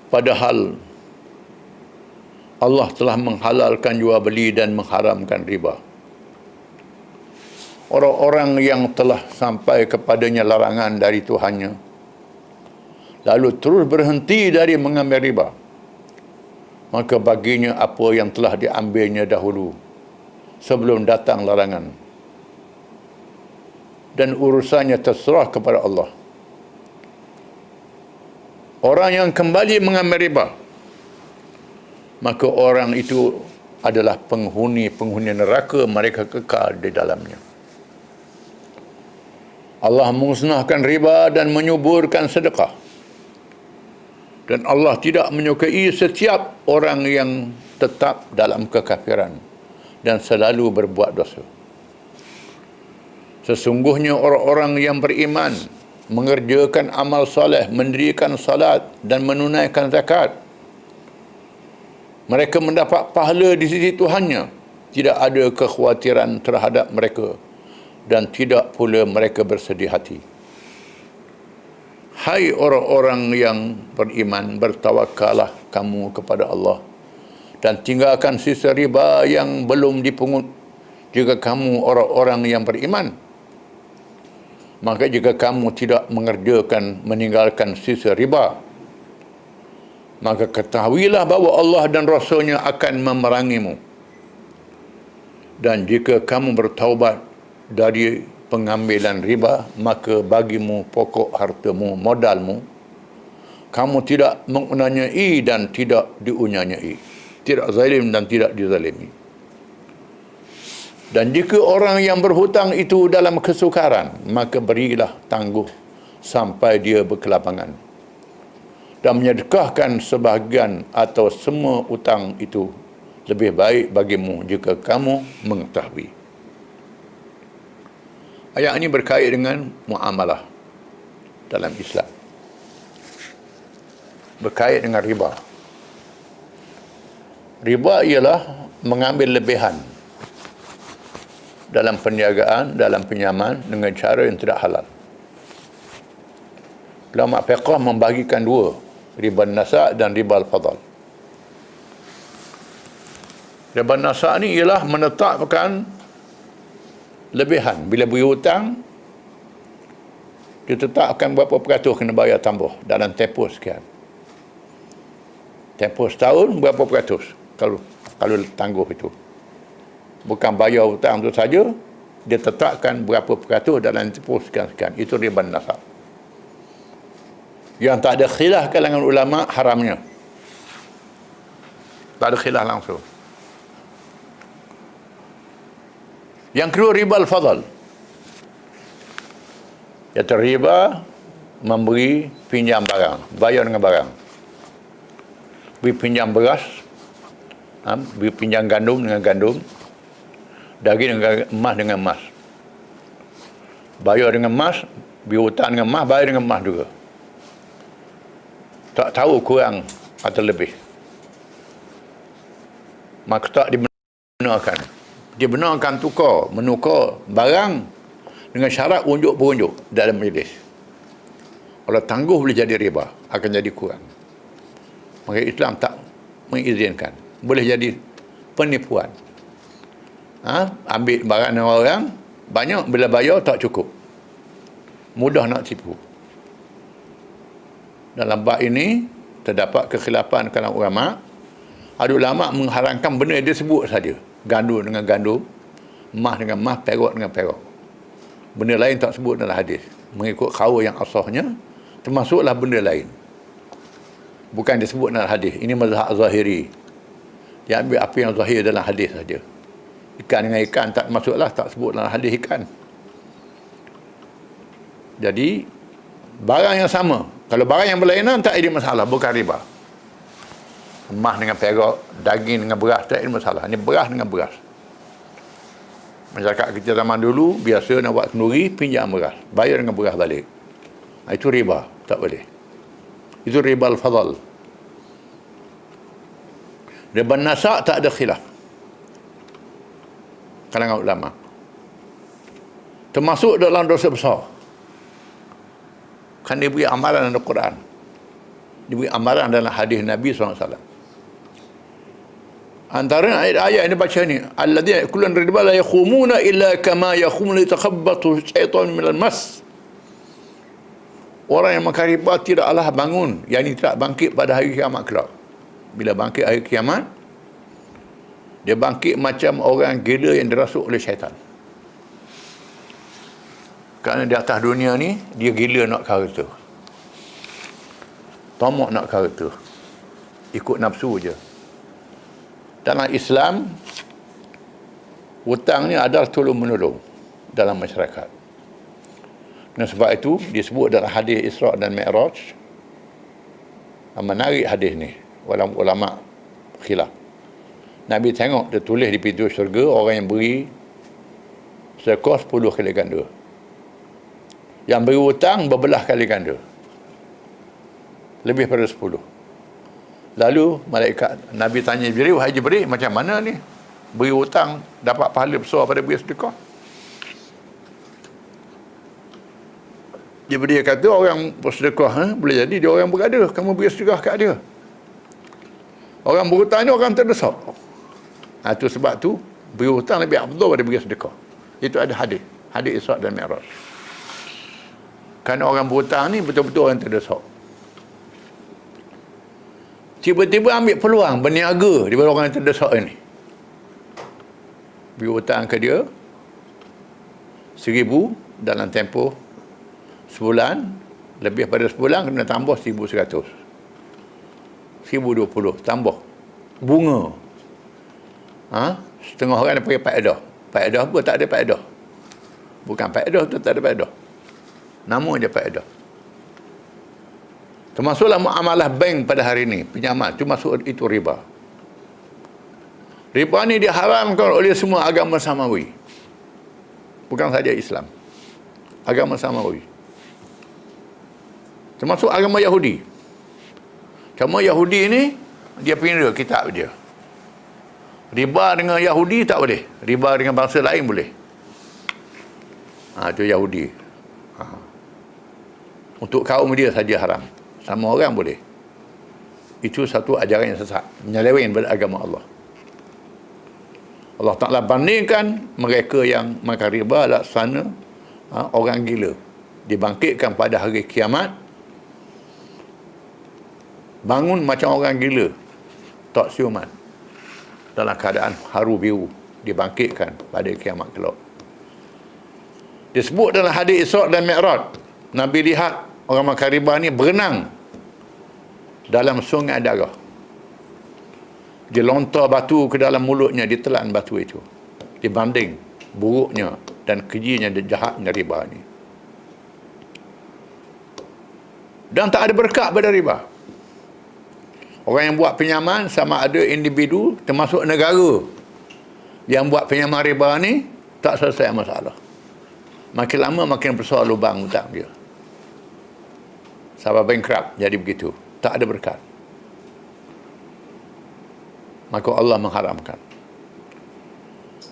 Padahal Allah telah menghalalkan jual beli dan mengharamkan riba. Orang-orang yang telah sampai kepadanya larangan dari Tuhannya, lalu terus berhenti dari mengambil riba, maka baginya apa yang telah diambilnya dahulu sebelum datang larangan, dan urusannya terserah kepada Allah. Orang yang kembali mengambil riba, maka orang itu adalah penghuni neraka, mereka kekal di dalamnya. Allah memusnahkan riba dan menyuburkan sedekah. Dan Allah tidak menyukai setiap orang yang tetap dalam kekafiran dan selalu berbuat dosa. Sesungguhnya orang-orang yang beriman, mengerjakan amal soleh, mendirikan salat dan menunaikan zakat, mereka mendapat pahala di sisi Tuhannya. Tidak ada kekhawatiran terhadap mereka dan tidak pula mereka bersedih hati. Hai orang-orang yang beriman, bertawakallah kamu kepada Allah dan tinggalkan sisa riba yang belum dipungut. Jika kamu orang-orang yang beriman, maka jika kamu tidak meninggalkan sisa riba, maka ketahuilah bahawa Allah dan Rasul-Nya akan memerangimu. Dan jika kamu bertaubat dari pengambilan riba, maka bagimu pokok hartamu, modalmu, kamu tidak menganiayai dan tidak dianiayai, tidak zalim dan tidak dizalimi. Dan jika orang yang berhutang itu dalam kesukaran, maka berilah tangguh sampai dia berkelapangan, dan menyedekahkan sebahagian atau semua hutang itu lebih baik bagimu jika kamu mengetahui. Ayat ini berkait dengan muamalah dalam Islam, berkait dengan riba. Riba ialah mengambil lebihan dalam perniagaan, dalam pinjaman dengan cara yang tidak halal. Ulama fiqh membagikan dua, riba nasa' dan riba al-fadal. Riba nasa' ni ialah menetapkan lebihan. Bila beri hutang, ditetapkan berapa peratus kena bayar tambah dalam tempoh sekian. Tempoh setahun berapa peratus kalau tangguh itu. Bukan bayar hutang itu saja, dia tetapkan berapa peratus dalam tempoh sekian-sekian. Itu riba nasa'. Yang tak ada khilaf kalangan ulama haramnya. Tak ada khilaf langsung. Yang kedua, riba al-fadal. Iaitu riba memberi pinjam barang, bayar dengan barang. Beri pinjam beras, beri pinjam gandum dengan gandum, daging dengan emas dengan emas. Bayar dengan emas, beri hutang dengan emas, bayar dengan emas juga. Tak tahu kurang atau lebih, maka tak dibenarkan. Dibenarkan menukar barang dengan syarat unjuk-berunjuk dalam majlis. Kalau tangguh boleh jadi riba, akan jadi kurang. Maka Islam tak mengizinkan. Boleh jadi penipuan. Ambil barang dengan orang banyak, bila bayar tak cukup, mudah nak tipu. Dalam bab ini terdapat kekhilafan kalangan ulama. Ada ulama mengharamkan benda dia sebut saja. Gandum dengan gandum, emas dengan emas, perak dengan perak. Benda lain tak sebut dalam hadis. Mengikut kaul yang asahnya, termasuklah benda lain. Bukan disebut dalam hadis. Ini mazhab zahiri. Dia ambil apa yang zahir dalam hadis saja. Ikan dengan ikan tak masuklah, tak sebut dalam hadis ikan. Jadi, barang yang sama. Kalau barang yang berlainan, tak ada masalah. Bukan riba. Emas dengan perak, daging dengan beras, tak ada masalah. Ini beras dengan beras. Masyarakat kita zaman dulu, biasa nak buat kenduri, pinjam beras. Bayar dengan beras balik. Itu riba. Tak boleh. Itu riba al-fadal. Riba nasak tak ada khilaf. Kalangan ulama. Termasuk dalam dosa besar. Kan dia beri amalan dalam Al-Quran. Dia beri amalan dalam hadis Nabi SAW. Antara ayat-ayat yang dibaca ni, alladzina yakulun riba la yakhumuna illa kama yakhumu yatakhabbatu syaitan minal mas. Orang yang makan riba tidaklah bangun, yang ini tidak bangkit pada hari kiamat kelak. Bila bangkit hari kiamat, dia bangkit macam orang gila yang dirasuk oleh syaitan. Kerana di atas dunia ni, dia gila nak harta. Tamak nak harta. Ikut nafsu je. Dalam Islam, hutang ni adalah tolong-menolong dalam masyarakat. Dan sebab itu, disebut dalam hadis Isra' dan Mi'raj, menarik hadis ni, ulama khilaf. Nabi tengok, dia tulis di pintu syurga, orang yang beri sedekah 10 kali ganda. Yang beri hutang berbelah kali ganda. Lebih pada 10. Lalu malaikat Nabi tanya Jibril, wahai Jibril, macam mana ni? Beri hutang dapat pahala besar pada beri sedekah. Jibril kata orang bersedekah boleh jadi dia orang berada, kamu beri sedekah kat dia. Orang berhutang ni orang terdesak. Itu sebab tu beri hutang lebih afdal pada beri sedekah. Itu ada hadis, hadis Isra' dan Mi'raj. Kerana orang berhutang ni betul-betul orang terdesak. Tiba-tiba ambil peluang berniaga daripada orang yang terdesak ini. Beri hutang ke dia 1,000 dalam tempoh sebulan, lebih pada sebulan kena tambah 1,100. 1,020 tambah bunga. Setengah orang dia pakai faedah. Faedah apa? Tak ada faedah. Bukan faedah tu, tak ada faedah. Nama je faedah. Termasuklah muamalah bank pada hari ini, pinjaman, itu masuk itu riba. Riba ni diharamkan oleh semua agama samawi. Bukan saja Islam. Agama samawi. Termasuk agama Yahudi. Cuma Yahudi ni, dia pindah kitab dia. Riba dengan Yahudi tak boleh. Riba dengan bangsa lain boleh. Itu Yahudi. Untuk kaum dia saja haram. Sama orang boleh. Itu satu ajaran yang sesat, menyeleweng pada agama Allah. Allah Ta'ala bandingkan mereka yang makan riba laksana orang gila. Dibangkitkan pada hari kiamat, bangun macam orang gila, tak siuman, dalam keadaan haru biru, dibangkitkan pada kiamat kelak. Disebut dalam hadis Isra' dan Mi'raj, Nabi lihat orang makan riba ni berenang dalam sungai darah. Dia lontar batu ke dalam mulutnya, ditelan batu itu. Dibanding buruknya dan kejinya dan jahatnya riba ni. Dan tak ada berkat pada riba. Orang yang buat pinjaman, sama ada individu termasuk negara yang buat pinjaman riba ni, tak selesai masalah. Makin lama makin besar lubang hutang dia. Sampai bankrupt, jadi begitu. Tak ada berkat. Maka Allah mengharamkan.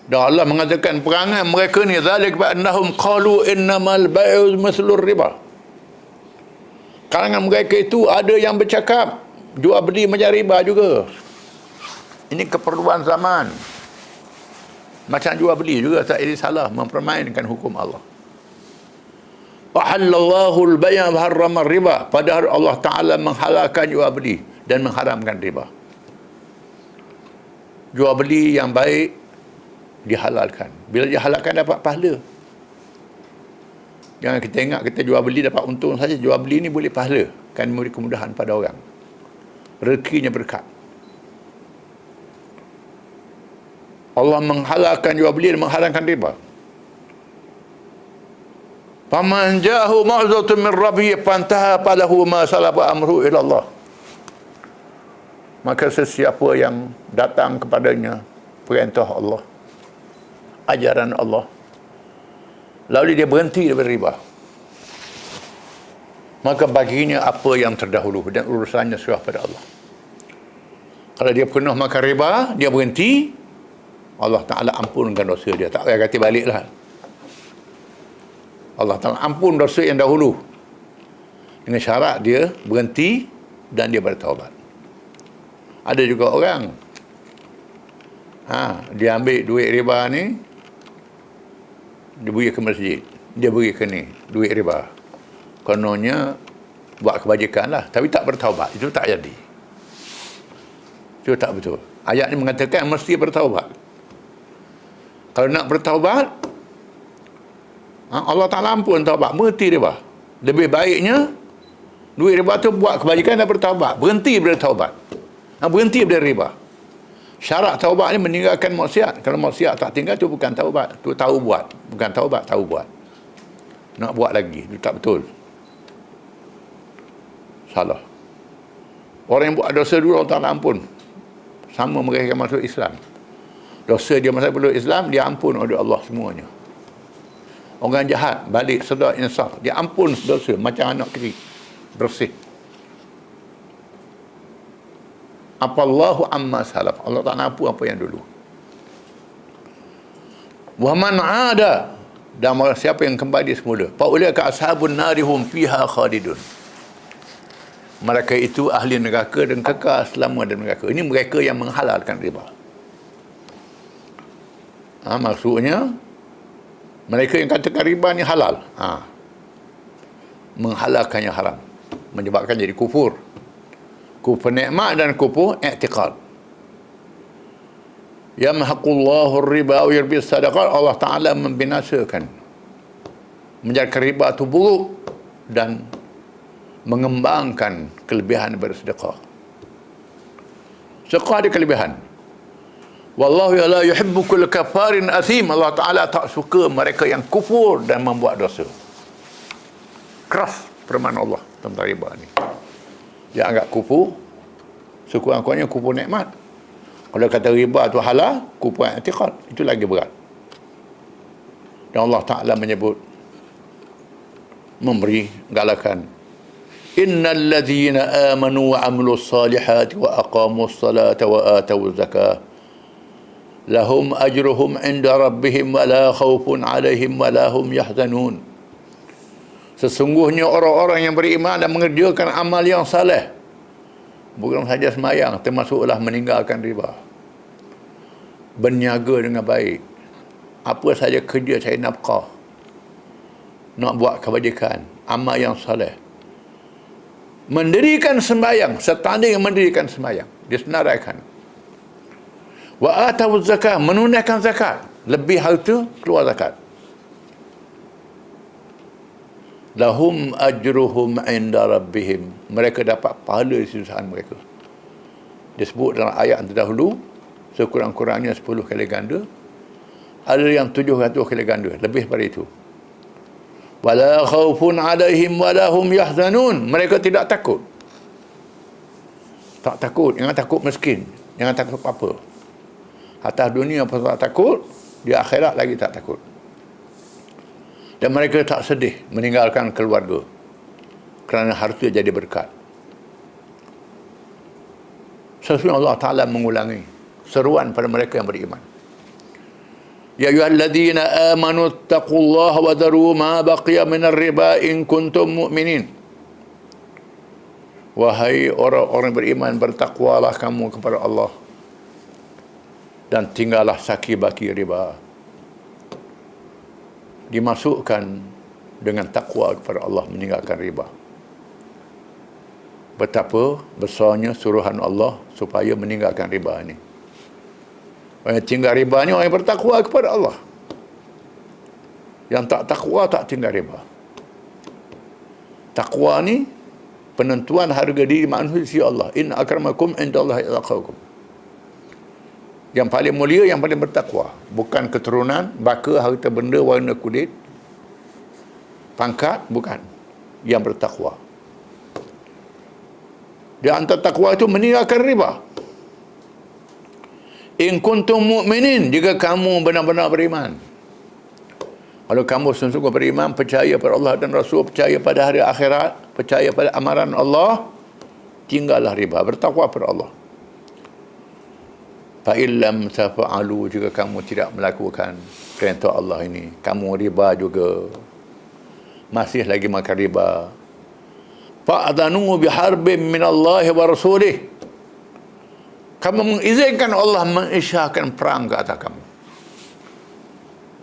Dan Allah mengatakan perangai mereka ni, zalik ba'annahum qalu innamal bai'u mislur riba. Kalangan mereka itu ada yang bercakap jual beli macam riba juga. Ini keperluan zaman. Macam jual beli juga tak ada salah mempermainkan hukum Allah. Ahallallahu al-bay' wa harrama riba. Padahal Allah Ta'ala menghalalkan jual beli dan mengharamkan riba. Jual beli yang baik dihalalkan. Bila dihalalkan dapat pahala. Jangan kita ingat kita jual beli dapat untung saja. Jual beli ni boleh pahala. Kan memberi kemudahan pada orang. Rezekinya berkat. Allah menghalalkan jual beli dan mengharamkan riba. Faman ja'ahu ma'zatun min rabbih fantaha falahu ma salafa amru ila Allah. Maka sesiapa yang datang kepadanya perintah Allah, ajaran Allah, lalu dia berhenti daripada riba, maka baginya apa yang terdahulu dan urusannya serah pada Allah. Kalau dia pernah makan riba, dia berhenti, Allah Ta'ala ampunkan dosa dia. Tak payah kata balik lah. Allah Ta'ala ampun dosa yang dahulu. Dengan syarat dia berhenti dan dia bertaubat. Ada juga orang, dia ambil duit riba ni, dia beri ke masjid, dia beri ke ni, duit riba. Kononnya buat kebajikan lah, tapi tak bertaubat. Itu tak jadi. Itu tak betul. Ayat ni mengatakan mesti bertaubat. Kalau nak bertaubat, Allah Ta'ala ampun taubat, berhenti riba. Lebih baiknya duit riba tu buat kebajikan dan bertaubat, berhenti daripada taubat, berhenti daripada riba. Syarat taubat ni meninggalkan maksiat. Kalau maksiat tak tinggal, tu bukan taubat, tu tahu buat. Bukan taubat, tahu buat. Nak buat lagi, itu tak betul. Salah. Orang yang buat dosa dulu, Allah Ta'ala ampun. Sama mereka yang masuk Islam. Dosa dia masuk Islam, dia ampun oleh Allah semuanya. Orang jahat balik sedar insaf, dia ampun dosa macam anak kecil, bersih. Apallahu amma salaf, Allah tak ampun apa yang dulu. Wa man ada, dan siapa yang kembali semula, fa ulaika ashabun narihum fiha khalidun. Mereka itu ahli neraka dan kekal selama dalam neraka. Ini mereka yang menghalalkan riba. Maksudnya mereka yang katakan riba ni halal, menghalalkannya haram, menyebabkan jadi kufur. Kufur nikmat dan kufur i'tiqad. Yamhaqullahu riba wa yurbi sadaqat. Allah Ta'ala membinasakan, menjadikan riba itu buruk dan mengembangkan kelebihan bersedekah. Sedekah ada kelebihan. Wallahu la yuhibbu kull kafarin athim. Allah Ta'ala tak suka mereka yang kufur dan membuat dosa. Keras firman Allah tentang riba ni. Dia anggap kufur, sekurang-kurangnya kufur nikmat. Kalau kata riba tu halal, kufur i'tiqad, itu lagi berat. Dan Allah Ta'ala menyebut, memberi galakan, innal ladzina amanu wa amilus salihati wa aqamus salata wa atawuz zakah lahum ajruhum inda rabbihim wa la khawfun alaihim wa la hum yahzanun. Sesungguhnya orang-orang yang beriman dan mengerjakan amal yang saleh, bukan saja semayang, termasuklah meninggalkan riba, berniaga dengan baik, apa saja kerja cari nafkah, nak buat kebajikan, amal yang saleh, mendirikan sembahyang, setanding mendirikan sembahyang, disenaraikan. Wa atawuz zakah, menunaikan zakat, lebih harta keluar zakat. Lahum ajruhum inda rabbihim, mereka dapat pahala di sisi Tuhan mereka. Disebut dalam ayat terdahulu, sekurang-kurangnya 10 kali ganda, ada yang 700 kali ganda, lebih daripada itu. Wala khaufun alaihim wala hum yahzanun, mereka tidak takut. Tak takut, jangan takut miskin, jangan takut apa-apa. Atas dunia pun tak takut, di akhirat lagi tak takut. Dan mereka tak sedih meninggalkan keluarga, kerana harta jadi berkat. Sesungguhnya Allah Ta'ala mengulangi seruan pada mereka yang beriman. Ya ayyuhalladzina amanu taqullaha wa dharu ma baqiya minar riba in kuntum mu'minin. Wahai orang-orang beriman, bertakwalah kamu kepada Allah dan tinggallah saki baki riba. Dimasukkan dengan takwa kepada Allah, meninggalkan riba. Betapa besarnya suruhan Allah supaya meninggalkan riba ni. Orang yang tinggal riba ni orang yang bertakwa kepada Allah. Yang tak takwa tak tinggal riba. Takwa ni penentuan harga diri manusia Allah. Inna akramakum indallahi atqakum. Yang paling mulia, yang paling bertakwa. Bukan keturunan, baka, harta benda, warna kulit, pangkat, bukan. Yang bertakwa. Di antara takwa itu meninggalkan riba. In kuntum mu'minin, jika kamu benar-benar beriman. Kalau kamu sungguh beriman, percaya pada Allah dan Rasul, percaya pada hari akhirat, percaya pada amaran Allah, tinggallah riba, bertakwa pada Allah. Fa illam tafa'alu, jika kamu tidak melakukan perintah Allah ini, kamu riba juga, masih lagi makan riba, fa'adhanu biharbin minallahi wa rasulih, kamu mengizinkan Allah mengisyahkan perang ke atas kamu.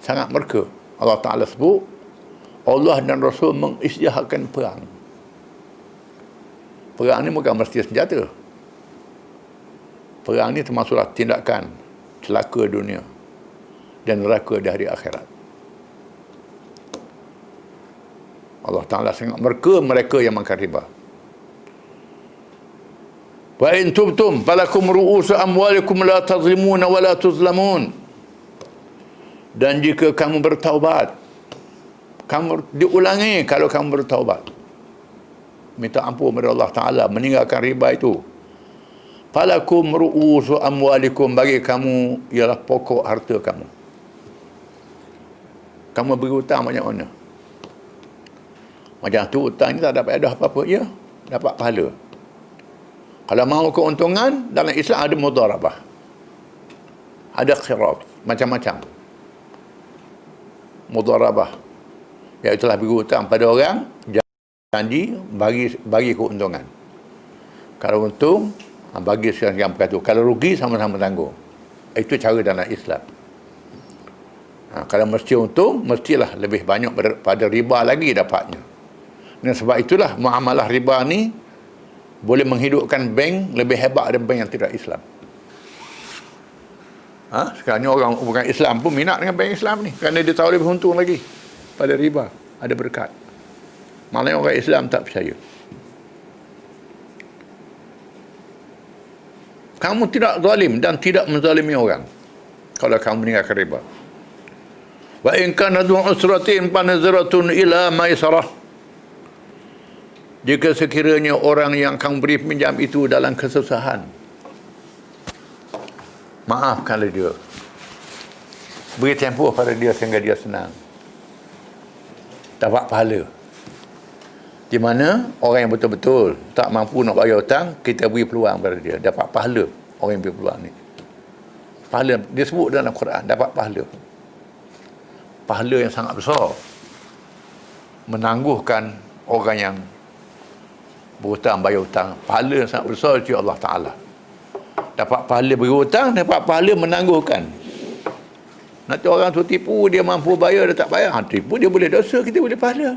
Sangat mereka. Allah Ta'ala sebut, Allah dan Rasul mengisyahkan perang. Perang ni bukan mesti senjata. Perang ni termasuklah tindakan celaka dunia dan neraka di hari akhirat. Allah Ta'ala sangat mereka yang makan riba. Wa in tubtum falakum ru'usu amwalikum la tazlimuna wa la tuzlamun. Dan jika kamu bertaubat, kamu diulangi kalau kamu bertaubat, minta ampun kepada Allah Ta'ala, meninggalkan riba itu. Falakum ru'usu amwalikum, bagi kamu ialah pokok harta kamu. Kamu beri hutang banyak mana? Macam tu hutang ni tak dapat ada apa-apa, ya, dapat pahala. Kalau mahu keuntungan, dalam Islam ada mudharabah, ada khiraf, macam-macam. Mudharabah, iaitu beri hutang pada orang, janji bagi keuntungan. Kalau untung, bagi sekian perkara. Kalau rugi, sama-sama tanggung. Itu cara dalam Islam. Kalau mesti untung, mestilah lebih banyak pada riba lagi dapatnya. Dan sebab itulah muamalah riba ni boleh menghidupkan bank lebih hebat daripada bank yang tidak Islam. Sekarang ni orang bukan Islam pun minat dengan bank Islam ni, kerana dia tahu lebih untung lagi pada riba, ada berkat. Maknanya orang Islam tak percaya. Kamu tidak zalim dan tidak menzalimi orang kalau kamu meninggalkan riba. Wa in kana dhu usratin fanazratun ila maisarah. Jika sekiranya orang yang kamu beri pinjam itu dalam kesusahan, maafkanlah dia. Beri tempoh pada dia sehingga dia senang. Dapat pahala. Di mana orang yang betul-betul tak mampu nak bayar hutang, kita beri peluang pada dia. Dapat pahala orang yang beri peluang ni. Pahala, dia sebut dalam Quran, dapat pahala. Pahala yang sangat besar. Menangguhkan orang yang berhutang, bayar hutang. Pahala yang sangat besar dari Allah Ta'ala. Dapat pahala beri hutang, dapat pahala menangguhkan. Nanti orang tu tipu, dia mampu bayar, dia tak bayar. Tipu, dia boleh dosa, kita boleh pahala.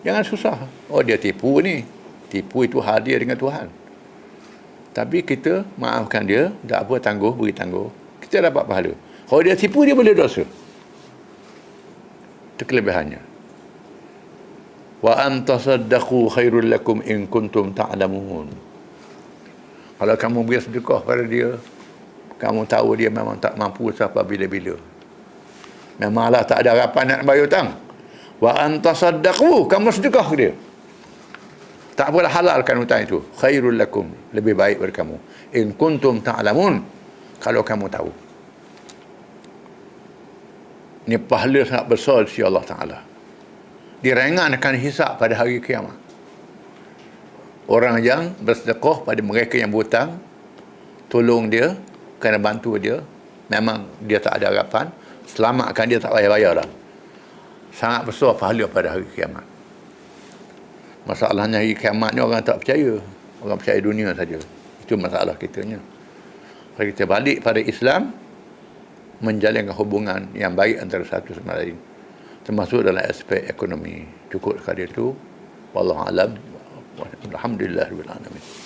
Jangan susah. Oh, dia tipu ni. Tipu itu hadiah dengan Tuhan. Tapi kita maafkan dia, tak apa, tangguh, beri tangguh. Kita dapat pahala. Kalau dia tipu, dia boleh dosa. Itu kelebihannya. Wa antasaddaqu khairul lakum in kuntum ta'lamun. Kalau kamu beri sedekah pada dia, kamu tahu dia memang tak mampu sampai bila-bila, memanglah tak ada harapan nak bayar hutang. Wa antasaddaqu, kamu sedekah ke dia, tak apalah, halalkan hutang itu. Khairul lakum, lebih baik bagi kamu. In kuntum ta'lamun, kalau kamu tahu. Ini pahala sangat besar dari Allah Ta'ala. Diringankan hisab pada hari kiamat. Orang yang bersedekah pada mereka yang berhutang, tolong dia, kena bantu dia, memang dia tak ada harapan, selamatkan dia, tak bayar-bayar dah. Sangat besar pahala pada hari kiamat. Masalahnya hari kiamat ni orang tak percaya. Orang percaya dunia saja. Itu masalah kitanya. Kalau kita balik pada Islam, menjalinkan hubungan yang baik antara satu sama lain. termasuk dalam aspek ekonomi. Cukup sekali itu. Wallahu alam. Alhamdulillah rabbil alamin.